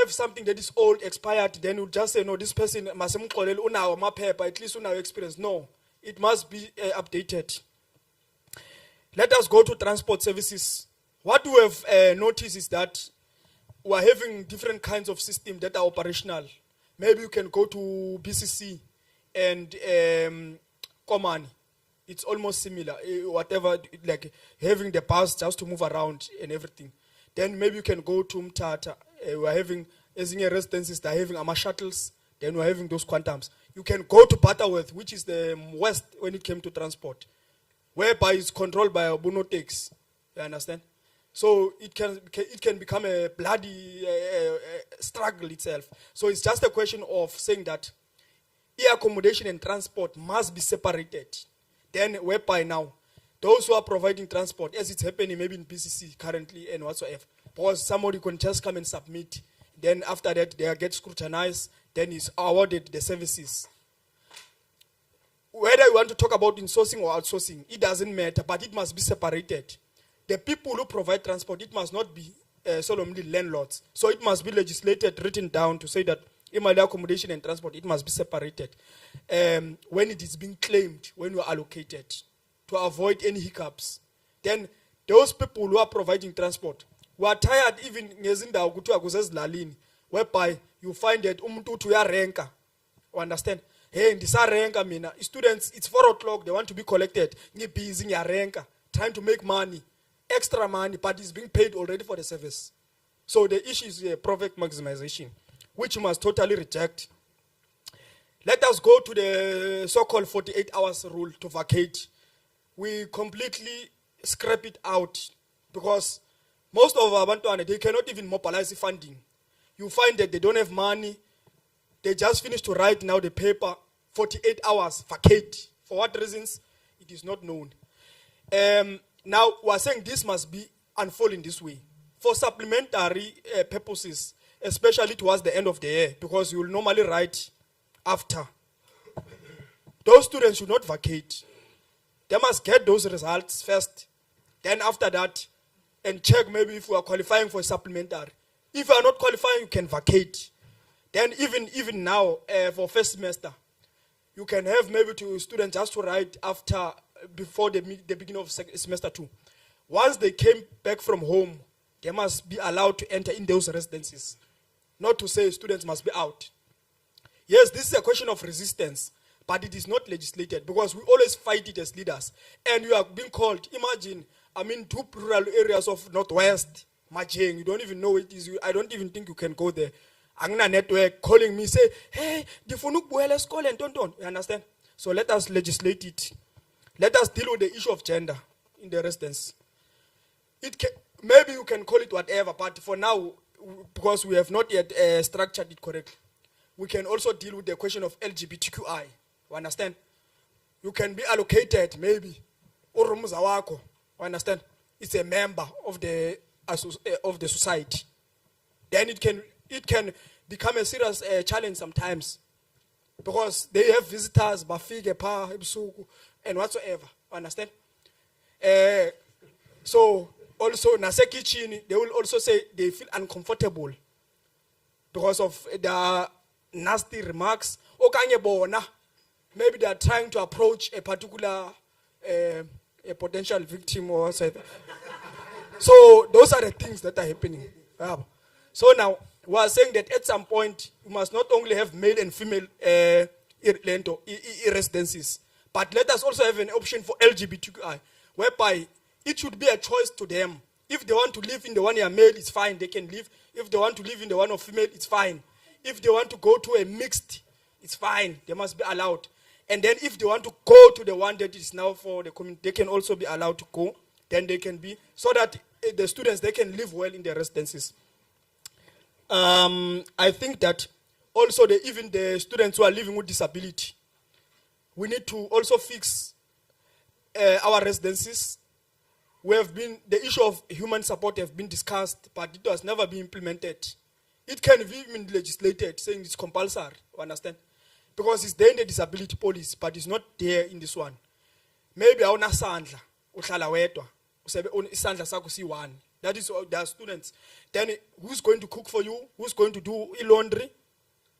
K: something that is old, expired, then you just say, no, this person must at least experience. No, it must be updated. Let us go to transport services. What we have noticed is that we are having different kinds of systems that are operational. Maybe you can go to BCC and Komani. It's almost similar, whatever, like having the bus just to move around and everything. Then maybe you can go to Mtata. We're having, as in residences, they're having Ama shuttles. Then we're having those quantums. You can go to Butterworth, which is the west when it came to transport, whereby it's controlled by Obuno takes. You understand? So it can become a bloody struggle itself. So it's just a question of saying that accommodation and transport must be separated. Then whereby now, those who are providing transport, as it's happening maybe in PCC currently and whatsoever, because somebody can just come and submit. Then after that, they get scrutinized, then is awarded the services. Whether you want to talk about insourcing or outsourcing, it doesn't matter, but it must be separated. The people who provide transport, it must not be solemnly landlords. So it must be legislated, written down to say that Imali accommodation and transport, it must be separated. When it is being claimed, when you are allocated, to avoid any hiccups. Then those people who are providing transport, who are tired even ngezindawo kuthiwa kusezidlalini, whereby you find that umuntu uthi uyarenka. You understand? Hey, ndisarenka mina. Students, it's 4 o'clock, they want to be collected. Busy ngiyarenka, trying to make money, extra money, but it's being paid already for the service. So the issue is profit maximization, which you must totally reject. Let us go to the so-called 48 hours rule to vacate. We completely scrap it out because most of our bantwana, they cannot even mobilize the funding. You find that they don't have money. They just finished to write now the paper, 48 hours, vacate. For what reasons? It is not known. Now, we are saying this must be unfolding this way. For supplementary purposes, especially towards the end of the year, because you will normally write after. Those students should not vacate. They must get those results first. Then after that, and check maybe if we are qualifying for supplementary. If you are not qualifying, you can vacate. Then even now, for first semester, you can have maybe 2 students just to write after, before the beginning of semester 2. Once they came back from home, they must be allowed to enter in those residences. Not to say students must be out. Yes, this is a question of resistance, but it is not legislated because we always fight it as leaders. And you are being called, imagine, I'm in 2 rural areas of Northwest, Majeng, you don't even know what it is. I don't even think you can go there. Angna network calling me, say, hey, difunuk buhele school and don't. You understand? So let us legislate it. Let us deal with the issue of gender in the residence. Maybe you can call it whatever, but for now, because we have not yet structured it correctly, we can also deal with the question of LGBTQI. You understand? You can be allocated, maybe, urumuza wako. You understand? It's a member of the society. Then it can become a serious challenge sometimes, because they have visitors, bafike pa ebusuku and whatsoever. You understand? So also nase kitchen, they will also say they feel uncomfortable because of the nasty remarks. Okanye bona, maybe they are trying to approach a particular a potential victim or something. So those are the things that are happening. So now we are saying that at some point we must not only have male and female residences, but let us also have an option for LGBTQI, whereby it should be a choice to them. If they want to live in the one year male, it's fine, they can live. If they want to live in the one of female, it's fine. If they want to go to a mixed, it's fine, they must be allowed. And then if they want to go to the one that is now for the community, they can also be allowed to go. Then they can be, so that the students, they can live well in their residences. I think that also even the students who are living with disability, we need to also fix our residences. The issue of human support have been discussed, but it has never been implemented. It can be even legislated, saying it's compulsory, you understand? Because it's there in the disability policy, but it's not there in this one. Maybe awuna sandla, uhlala wedwa, isandla sakho si-1. That is, there are students. Then who's going to cook for you? Who's going to do laundry?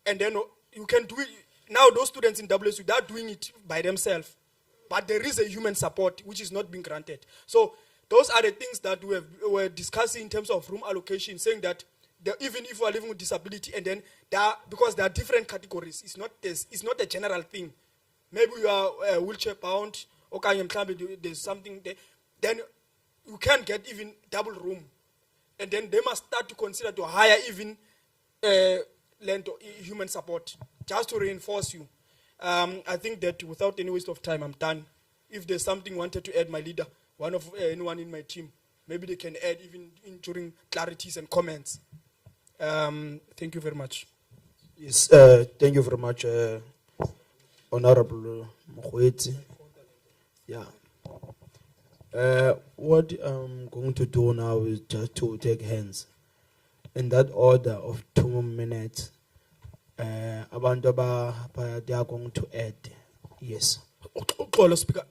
K: And then you can do it. Now those students in WSU, they are doing it by themselves. But there is a human support which is not being granted. So those are the things that we were discussing in terms of room allocation, saying that even if you are living with disability, and then because there are different categories, it's not a general thing. maybe you are wheelchair bound, okay, there's something there, then you can't get even double room. And then they must start to consider to hire even human support, just to reinforce you. I think that without any waste of time, I'm done. If there's something wanted to add, my leader, one of anyone in my team, maybe they can add even during clarities and comments. Thank you very much.
A: Yes, thank you very much, Honorable Mokhwetsi. Yeah. What I'm going to do now is just to take hands in that order of 2 minutes. Abantu they are going to add. Yes.
K: Speaker,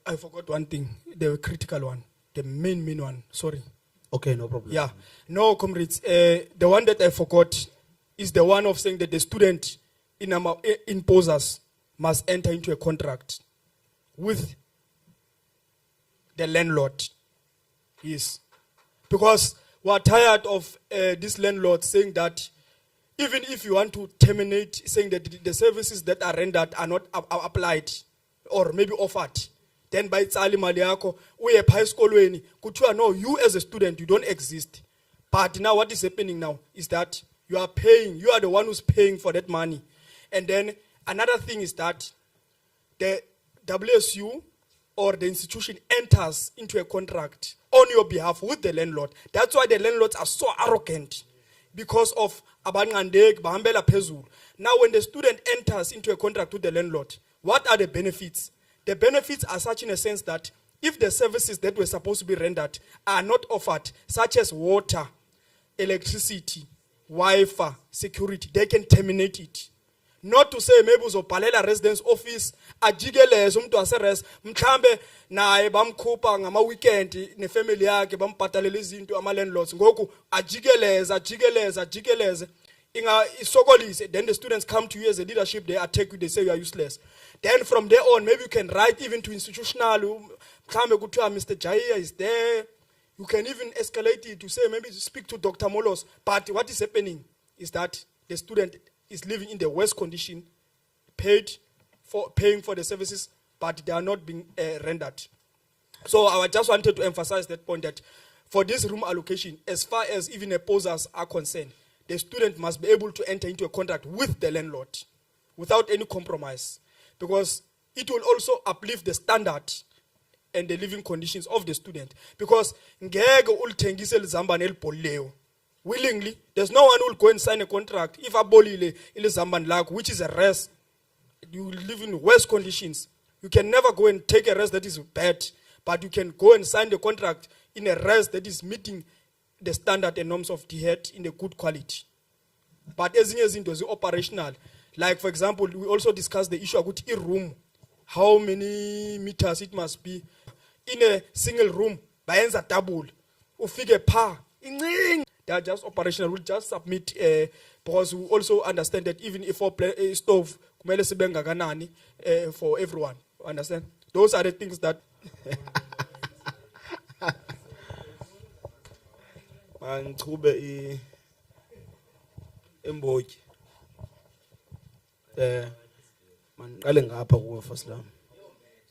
K: I forgot one thing, the critical one, the main one. Sorry.
A: Okay, no problem.
K: Yeah. No, comrades. The one that I forgot is the one of saying that the student in posers must enter into a contract with the landlord. Yes. Because we're tired of this landlord saying that even if you want to terminate, saying that the services that are rendered are not applied or maybe offered, then by itsali mali yakho uye pha esikolweni kuthiwa no, you as a student you don't exist. But now what is happening now is that you are paying, you are the one who's paying for that money. And then another thing is that the WSU or the institution enters into a contract on your behalf with the landlord. That's why the landlords are so arrogant, because of abangandek bahambela phezulu. Now when the student enters into a contract with the landlord, what are the benefits? The benefits are such in a sense that if the services that were supposed to be rendered are not offered, such as water, electricity, Wi-Fi, security, they can terminate it. Not to say maybe uzobhalela residence office ajikeleze umuntu waseres mhlambe naye bamkhupha ngama weekend nefamily yakhe bambhatalela izinto ama landlords ngoku ajikeleze inga isokolise. Then the students come to you as a leadership, they attack you, they say you are useless. Then from there on, maybe you can write even to institutional mhlambe kuthiwa Mr. Jaya is there. You can even escalate it to say maybe speak to Dr. Molos. But what is happening is that the student is living in the worst condition, paying for the services, but they are not being rendered. So I just wanted to emphasize that point, that for this room allocation, as far as even opposers are concerned, the student must be able to enter into a contract with the landlord without any compromise, because it will also uplift the standard and the living conditions of the student. Because willingly, there's no one who will go and sign a contract if abolile ile zamban lakho, which is a rest. You live in worse conditions. You can never go and take a rest that is bad, but you can go and sign the contract in a rest that is meeting the standard and norms of the head in a good quality. But as it was operational, like for example, we also discussed the issue about a room, how many meters it must be in a single room. Bayenza double, ufike pa. They are just operational. We'll just submit because we also understand that even if for stove kumele sibe ngakanani for everyone. Understand? Those are the things that.
A: Mangichube imbotyi. Mangiqale ngapha kuwe first lam.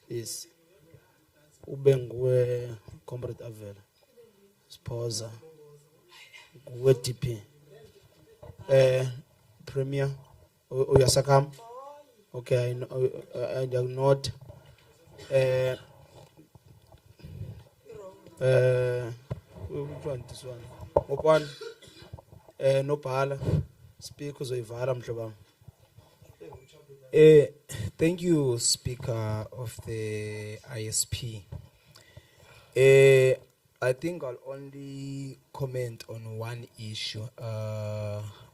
A: Yes. Ube nguwe Comrade Avela. Sposa. Nguwe DP. Premier. Uyasakam. Okay, I know not. Which one? This one. One. No pala. Speak uzoyivala mhlobo.
J: Thank you, Speaker of the ISP. I think I'll only comment on one issue.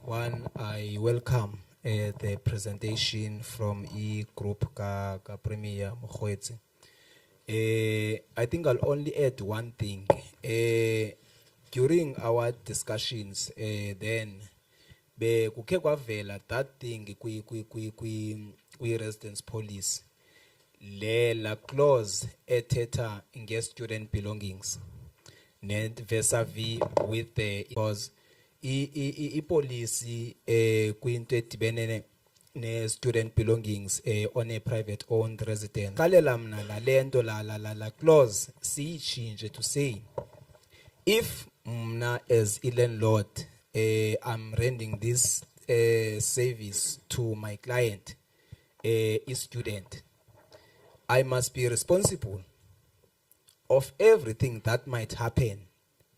J: One, I welcome the presentation from group ka Premier Mokhwetsi. I think I'll only add one thing. During our discussions, then kuke kwavela that thing kwi residence policy la clause ethetha nge-student belongings net vis-a-vis with the, because policy kwinto edibene ne student belongings on a private owned residence. Kalela mna la lento la clause siyichinje to say if mna as a landlord I'm rendering this service to my client, a student, I must be responsible of everything that might happen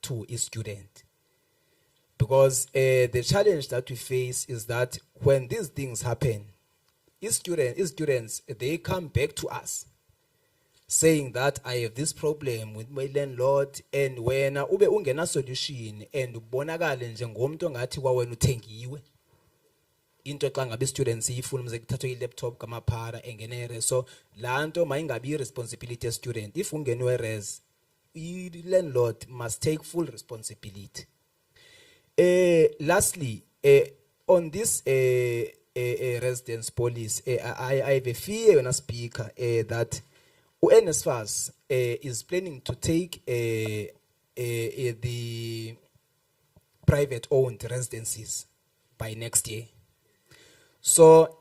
J: to a student. Because the challenge that we face is that when these things happen, students, they come back to us saying that I have this problem with my landlord, and when ube ungena solution and ubonakale njengomuntu ongathi kwawena uthengiwe into xa ngabe students ifuna umze kuthathwe i-laptop kamaphara engene so lanto mayingabi responsibility of student. If ungenwe res, landlord must take full responsibility. Lastly, on this residence police, I have a fear when I speak that NSFAS is planning to take the private owned residences by next year. So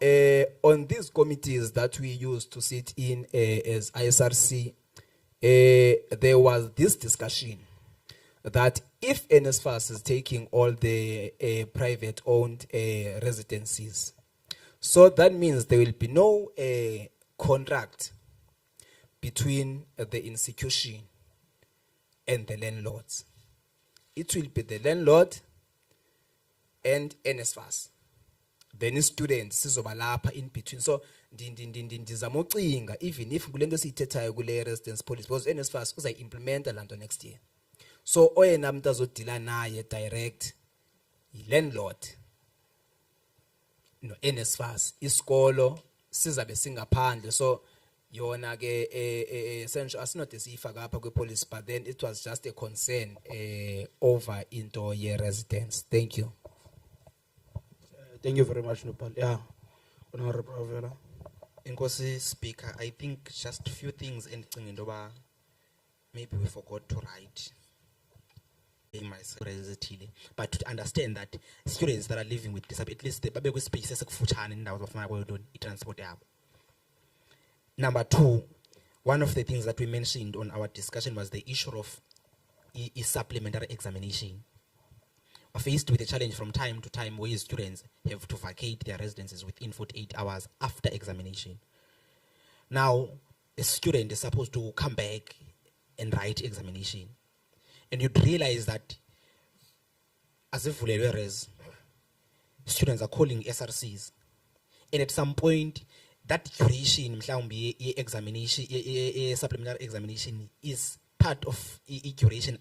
J: on these committees that we used to sit in as ISRC, there was this discussion that if NSFAS is taking all the private owned residencies, so that means there will be no contract between the institution and the landlords. It will be the landlord and NSFAS. Then students sizobalapha in between. So ndizamocinga even if kulento siyithethayo kule residence policy, because NSFAS uza implementa lanto next year. So oyena muntu azodila naye direct landlord no NSFAS, isikolo sizabe singaphandle. So yona ke essential asinode siyifaka apha kwe police, but then it was just a concern over into ye residence. Thank you.
A: Thank you very much, Nopal. Yeah, Honorable Avela.
C: Inkosi Speaker, I think just a few things and maybe we forgot to write. But to understand that students that are living with disability, at least the baby spaces transport. Number two, one of the things that we mentioned on our discussion was the issue of supplementary examination. Are faced with a challenge from time to time where students have to vacate their residences within 48 hours after examination. Now, a student is supposed to come back and write examination. And you'd realize that as if students are calling SRCs. And at some point, that duration, examination, supplementary examination is part of duration.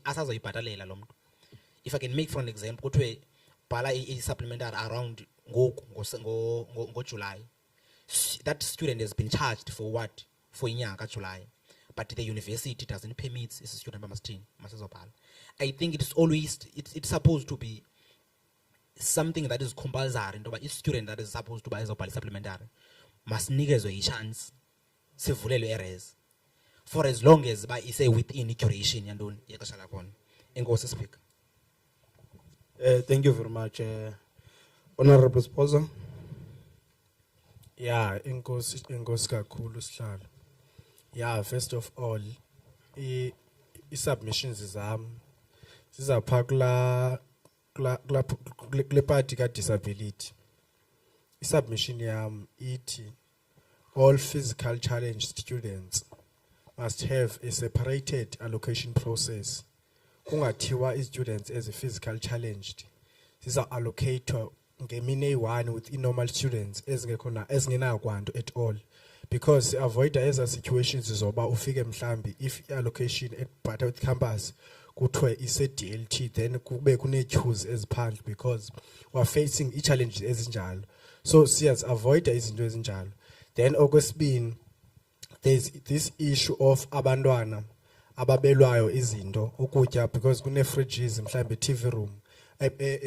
C: If I can make for an example, go to a supplementary around July. That student has been charged for what? For July. But the university doesn't permit a student I think it's always it's supposed to be something that is compulsory. A student that is supposed to buy supplementary must need a chance for as long as by say within duration and don't and go to speak.
A: Thank you very much, Honorable Sposa.
I: Yeah, inkosi kakhulu sihlalo. Yeah, first of all, i-submissions zami sizapha kule party ka-disability. I-submission yami ithi all physical challenged students must have a separated allocation process. Kungathiwa students as a physical challenged siza-allocate ngemine one with normal students ezingenayo kwanto at all, because avoid eza situations zoba ufike mhlambi if allocation at Parliamentary campus kuthiwe ise-DLT then kube kune-queues eziphandle because we're facing i-challenges ezinjalo. So avoid izinto ezinjalo. Then okwesibini, there's this issue of abantwana ababelwayo izinto ukutya, because kune-fridges mhlambi TV room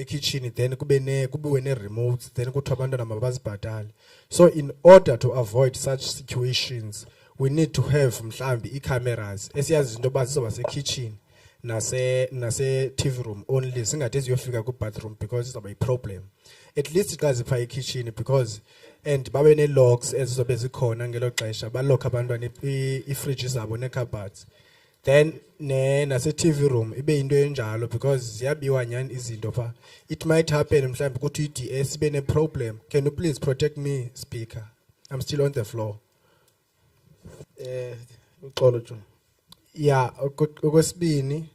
I: kitchen, then kube ne-remotes, then kuthiwa abantwana mabazibhatale. So in order to avoid such situations, we need to have mhlambi i-cameras esiyazi into yoba zizoba se-kitchen nase TV room only, zingade ziyofika ku-bathroom because izawuba yi-problem. at least iqazipha ekitchen because and babe ne locks ezizobe zikhona ngelo xesha balock abantwana ifridge zabo necupboards. Then nase TV room ibe into enjalo because ziyabiwa nyani izinto pha. It might happen mhlawumbe ukuthi iDS ibe ne problem. Can you please protect me, speaker? I'm still on the floor.
A: Uxolo John.
I: Yeah, okwesibini,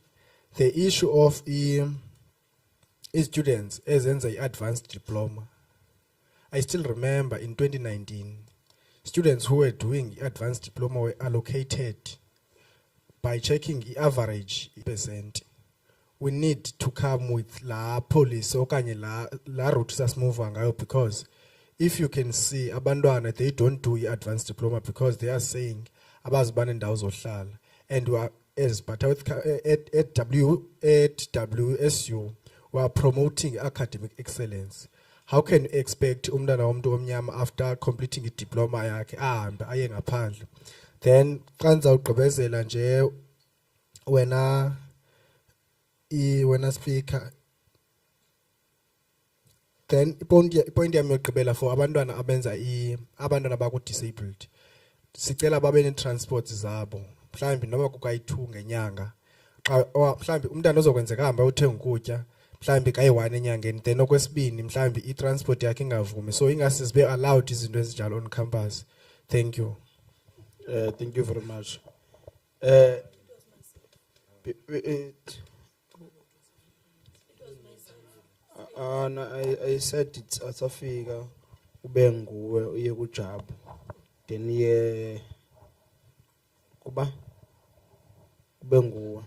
I: the issue of students ezenza i-advanced diploma. I still remember in 2019, students who were doing advanced diploma were allocated by checking the average percent. We need to come with la policy okanye la route sasimova ngayo because if you can see abantwana they don't do advanced diploma because they are saying abazibana indawo zohlala and we are as but at WSU we are promoting academic excellence. How can you expect umntana womuntu omnyama after completing a diploma yakhe ahambe aye ngaphandle? Then kanza ugqibezela nje wena speaker. Then point yami yokugqibela for abantwana abenza abantwana baku disabled. Sicela babe ne transport zabo. Mhlambi noma kukayi2 ngenyanga. Mhlambi umntana ozokwenzeka hamba uthenga ukutya. Mhlambi kayi1 enyangeni then okwesibini mhlambi i-transport yakhe ingavumi so ingase sibe allowed izinto ezinjalo on campus. Thank you.
A: Thank you very much. I said it's asafika ube nguwe uye kuJabu then ye kuba ube nguwe.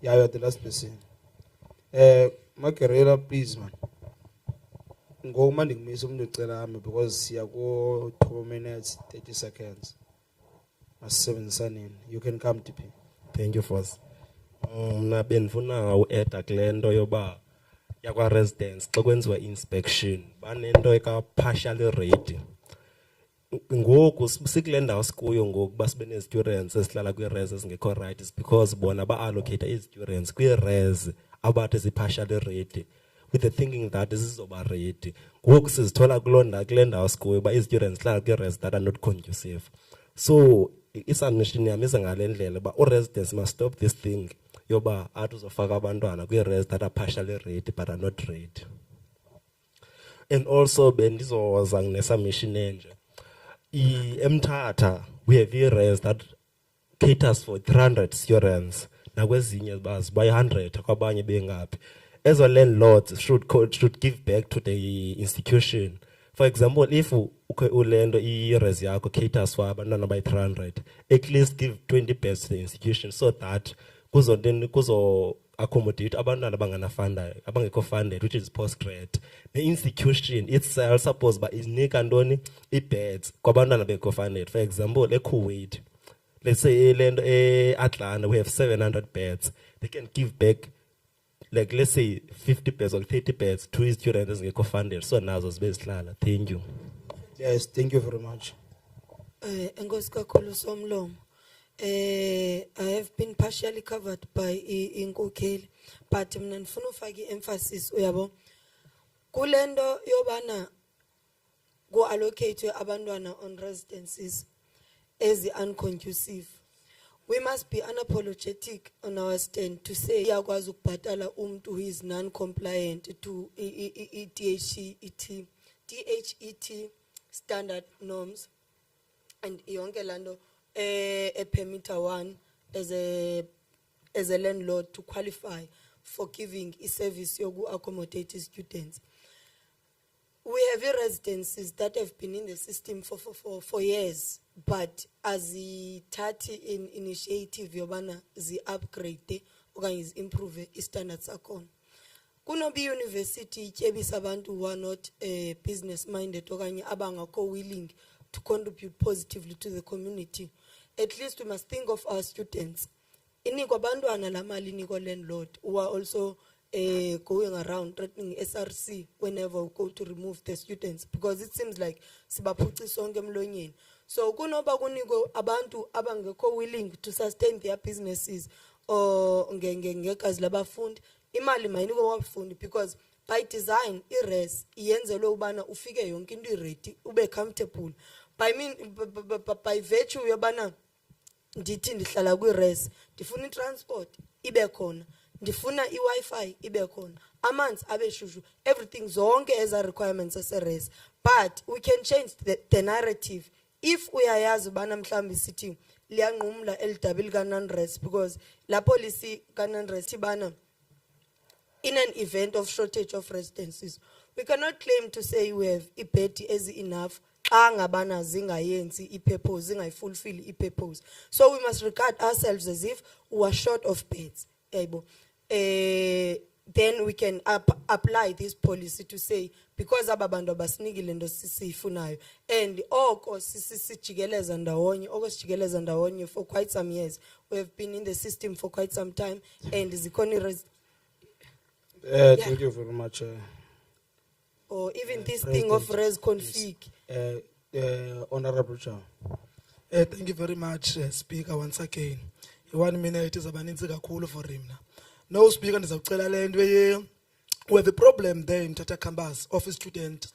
A: Yeah, you're the last person. Makerera, please, man. Go manding me some because you go 2 minutes, 30 seconds. 7 sunning. You can come to me.
L: Thank you, first. Na benfuna ueta klendo yoba yakwa residence xa kwenziwa inspection banento eka partially ready. Ngoku sikule ndawo sikuyo ngoku basibe ne students esihlala kwi res ezingekho right is because bona ba allocate i students kwi res abathi zi partially ready with the thinking that this is over ready. Ngoku sizithola kule ndawo sikuyo ba i students hlala kwi res that are not conducive. So isubmission yami ngale ndlela ba o residents must stop this thing yoba athi uzofaka abantwana kwi res that are partially ready but are not ready. And also bendizoza ngine submission enje eMthatha we have a res that caters for 300 students nakwezinye bazi by 100 kwabanye bengaphi. Ezo landlords should give back to the institution. For example, if ulendo i-res yakho caters for abantwana by 300, at least give 20 beds to the institution so that kuzo accommodate abantwana abangekho funded, which is postgrad. The institution itself suppose ba inika ntoni i-beds kwabantwana bengekho funded. For example, eKuwait, let's say Atlanta, we have 700 beds. They can give back, like let's say 50 beds or 30 beds to students who are funded. So nazo zibezihlala. Thank you.
A: Yes, thank you very much.
F: Enkosi kakhulu Somlomo. I have been partially covered by inkokheli, but mina ndifuna ufaka emphasis uyabo. Kulendo yobana go allocate abantwana on residences as unconducive. We must be unapologetic on our stand to say iyakwazi ukubhatala umuntu who is non-compliant to DHET standard norms and yonke lando a permitter one as a landlord to qualify for giving a service yoku accommodate students. We have residences that have been in the system for years, but as the 30 in initiative yobana the upgrade okanye is improve standards akon. Kuno be university chebisa abantu who are not business minded okanye abangakho willing to contribute positively to the community. At least we must think of our students. Inikwa abantwana la mali inikwa landlord who are also going around threatening SRC whenever we go to remove the students because it seems like sibaphuci sonke emlonyeni. So kunoba kuniko abantu abangekho willing to sustain their businesses or ngekazi labafundi imali mayiniko wabafundi because by design i-res iyenzelwe ubana ufike yonke into i-ready ube comfortable by virtue yobana ndithi ndihlala kwi-res ndifuna i-transport ibe khona ndifuna i-Wi-Fi ibe khona amanzi abe shushu everything zonke eza requirements ese-res but we can change the narrative if uyayazi ubana mhlawumbi sithi liyanqumla elidabili ka-non-res because la policy ka-non-res ibana in an event of shortage of residences we cannot claim to say we have ibhedi ezi-enough xa ngabana zingayenzi i-purpose zingayifulfill i-purpose so we must regard ourselves as if we are short of beds yabo then we can apply this policy to say because ababantu abasinikile into sisifunayo and oko sijikeleza ndawonye for quite some years we have been in the system for quite some time and zikhona
A: thank you very much
F: or even this thing of res config
A: honorable chair
D: Thank you very much, Speaker, once again. 1 minute is abaninzi kakhulu for him now. No, Speaker, ndizawucela le nto we have a problem there in Tata campus of students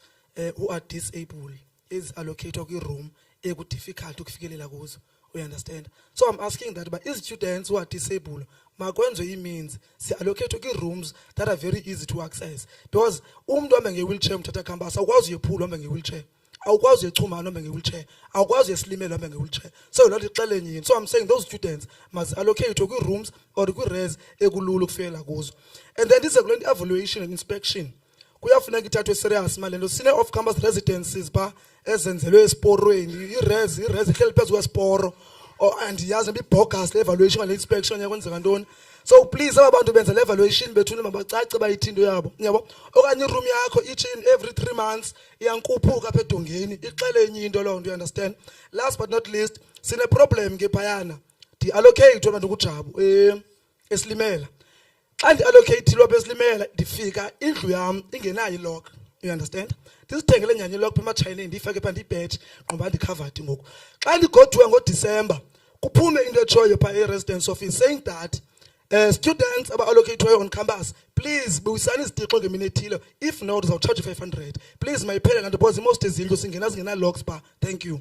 D: who are disabled is allocated to a room difficult ukufikelela kuzo. We understand. So I'm asking that but students who are disabled makwenziwe means si allocate to rooms that are very easy to access because umuntu ohamba nge-wheelchair mthatha campus awukwazi uyephula uhamba nge-wheelchair awukwazi uyechuma uhamba nge-wheelchair awukwazi uyeslimela uhamba nge-wheelchair so loo nto ixele yini so I'm saying those students must allocate to rooms or kwi-res ekulula ukufikelela kuzo and then this is kule evaluation and inspection kuyafuneka ithathwe serious mali nto sine off campus residences ba ezenzelwe esporweni i-res ihleli phezu kwesiporo andiyazi i-bogus le-evaluation le-inspection yakwenzeka ntoni so please aba bantu benza le-evaluation bethuni mabacace bayithi into yabo yabo okanye iroom yakho each and every 3 months iyankuphuka apha edongeni ixele enye into loo nto you understand last but not least sine-problem ngephayana ndi-allocate abantu kujabu esilimela xa ndi-allocate-ilwa apha esilimela ndifika indlu yam ingenayo ilock you understand ndizithengele nyanye ilock pha ematshayineni ndiyifake phaa ndiyibheje ngoba ndikhavadi ngoku xa ndigoduwe ngodisemba kuphume into etshoyo phaa e-residence office saying that students aba-allocatedwayo on campus please buyisani izitixo ngemini ethile if not uzawutshaje 500 please mayiphele kanti because most ezindlu zingena-locks phaa thank you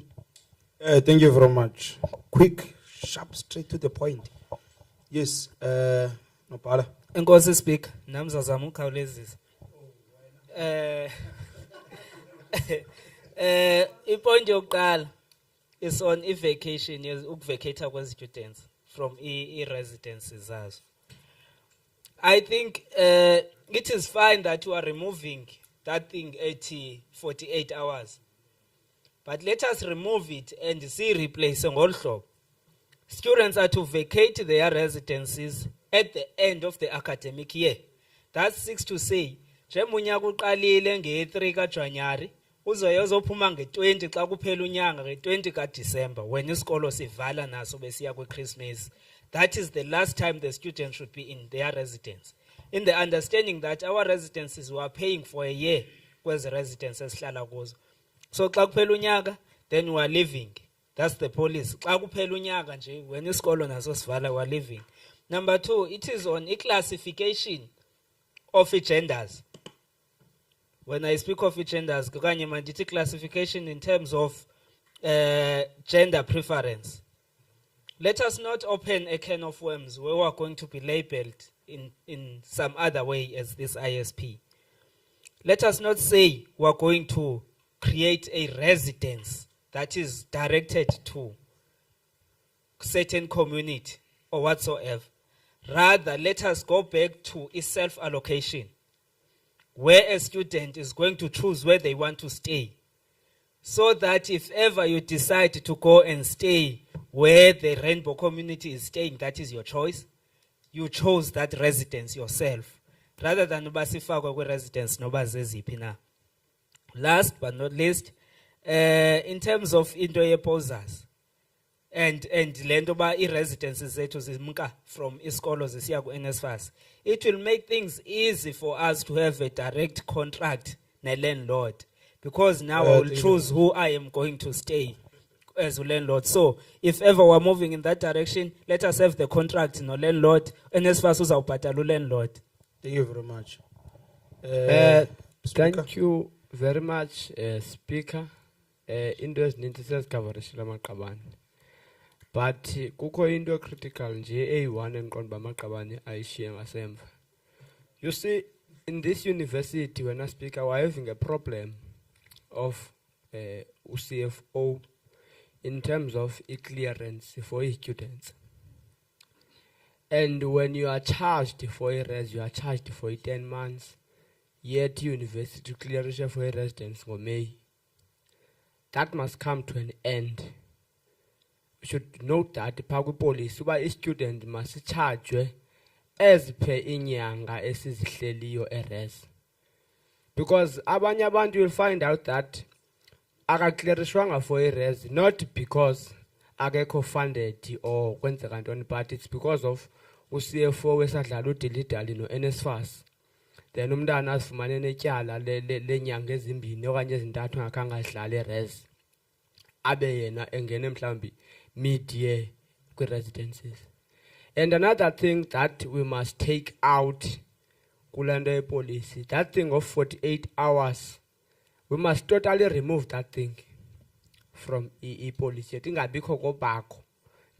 A: thank you very much quick sharp straight to the point yes nobhala
E: Enkosi Speaker, nami zazama ukukhawulezisa. Ipoint yokuqala is on vacation ukuvacate kwezi students from residences zazo. I think it is fine that you are removing that thing at 48 hours. But let us remove it and see replace ngolu hlobo. Students are to vacate their residences at the end of the academic year. That's 6 to say. Njemunyaka uqalile nge-3 kaJanuary, uzophuma nge-20 xa kuphela unyanga nge-20 kaDisember when isikolo sivala naso besiya kwi-Christmas. That is the last time the students should be in their residence. In the understanding that our residences were paying for a year kwezi residences esihlala kuzo. So xa kuphela unyaka, then we are leaving. That's the policy. Xa kuphela unyaka nje when isikolo naso sivala we are leaving. Number 2, it is on a classification of genders. When I speak of genders, it's classification in terms of gender preference. Let us not open a can of worms where we are going to be labeled in some other way as this ISP. Let us not say we are going to create a residence that is directed to certain community or whatsoever. Rather, let us go back to a self-allocation, where a student is going to choose where they want to stay. So that if ever you decide to go and stay where the rainbow community is staying, that is your choice. You chose that residence yourself, rather than ubasifakwa kwe residence noba zeziphi na. Last but not least, in terms of into ye-posers, and lento ba i-residences zethu zimka from isikolo zisiya ku-NSFAS, it will make things easy for us to have a direct contract ne-landlord, because now I will choose who I am going to stay as a landlord. So if ever we're moving in that direction, let us have the contract no landlord, NSFAS uzawubhatala ulandlord.
A: Thank you very much.
M: Thank you very much, Speaker. Into ezininzi sezikhavarishile amaqabane. But kukho into critical nje eyi-1 endiqonda uba amaqabane ayishiye ngasemva. You see, in this university, when I speak, we're having a problem of UCFO in terms of clearance for students. And when you are charged for a res, you are charged for 10 months, yet university to clear for a residence for May. That must come to an end. You should note that the Pagu police, why a student must charge as per inyanga esizihleliyo eres. Because abanye abantu will find out that akaklerishwanga for a res, not because akekho funded or kwenzeka ntoni, but it's because of uCFO wesadlala udilidali no NSFAS. Then umntana azifumane netyala lenyanga ezimbini okanye ezintathu angakhange adlale eres. Abe yena engene mhlambi mid-year kwi-residences. And another thing that we must take out kulanda policy, that thing of 48 hours, we must totally remove that thing from policy. Ingabikho kobakho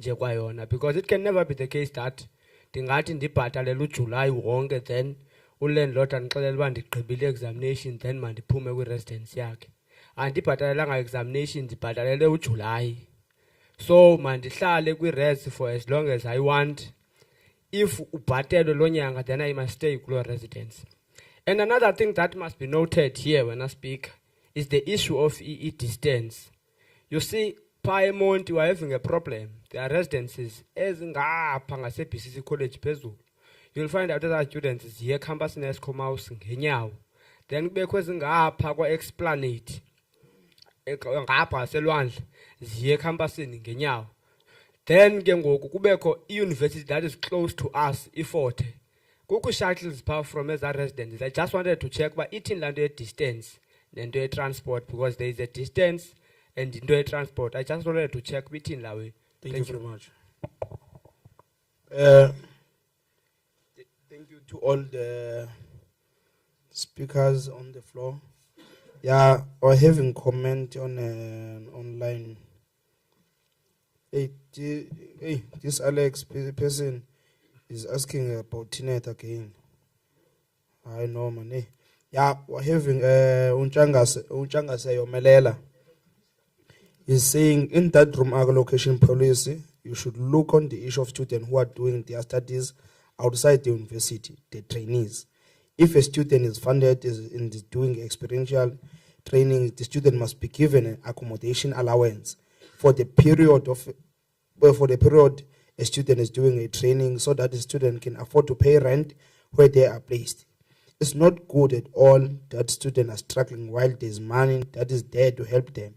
M: nje kwayona, because it can never be the case that ndingathi ndibhatalela uJuly wonke then ulandlord andixelela uba ndigqibile examination then mandiphume kwi-residence yakhe. Andibhatalelanga examination, ndibhatalele uJuly. So mandihlale kwi-res for as long as I want. If ubhatelwe lo nyanga, then I must stay kulo residence. And another thing that must be noted here when I speak is the issue of distance. You see, Parliamentary, we are having a problem. There are residences ezingapha ngase-BCC College phezulu. You'll find out that students is here campus neScom House ngenyawo. Then kubekho ezingapha kwa-Esplanade ngapha ngaselwandle ziye campusini ngenyawo. Then ke ngoku kubekho i-university that is close to us, iForte. Kukho shuttles power from as residences. I just wanted to check but ithini laa nto ye-distance nento ye-transport, because there is a distance and into ye-transport. I just wanted to check ithini la way.
A: Thank you very much. Thank you to all the speakers on the floor. Yeah, or having comment on online. Hey, this Alex person is asking about Tinet again. I know, man. Yeah, we're having Unchangase Yomelela is saying in that room allocation policy, you should look on the issue of students who are doing their studies outside the university, the trainees. If a student is funded in doing experiential training, the student must be given an accommodation allowance for the period a student is doing a training, so that the student can afford to pay rent where they are placed. It's not good at all that students are struggling while there's money that is there to help them.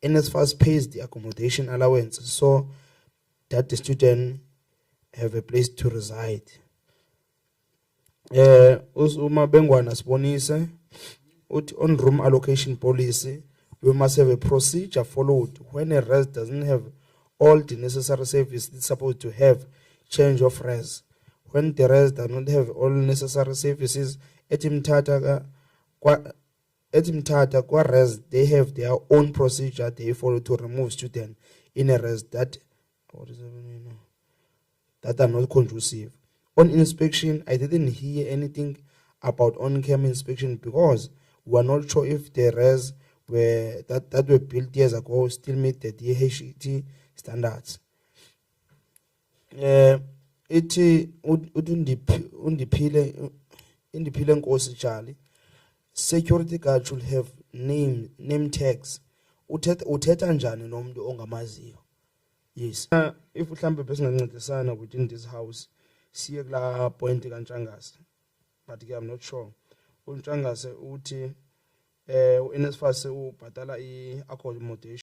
A: NSFAS pays the accommodation allowance so that the student have a place to reside. Uma Bengwana sibonise on room allocation policy, we must have a procedure followed. When a res doesn't have all the necessary services it's supposed to have, change of res. When the res does not have all necessary services, etimtata kwa res, they have their own procedure they follow to remove students in a res that are not conducive. On inspection, I didn't hear anything about on-cam inspection because we are not sure if the res that were built years ago still meet the DHET standards. Independent course Charlie. Security guard should have name tags. Uthetha njani nomuntu ongamaziyo. Yes. If mhlambe besingancedisana within this house, siye kula point kaNtshangase. But I'm not sure. uNtshangase uthi NSFAS ubhadala i-accommodation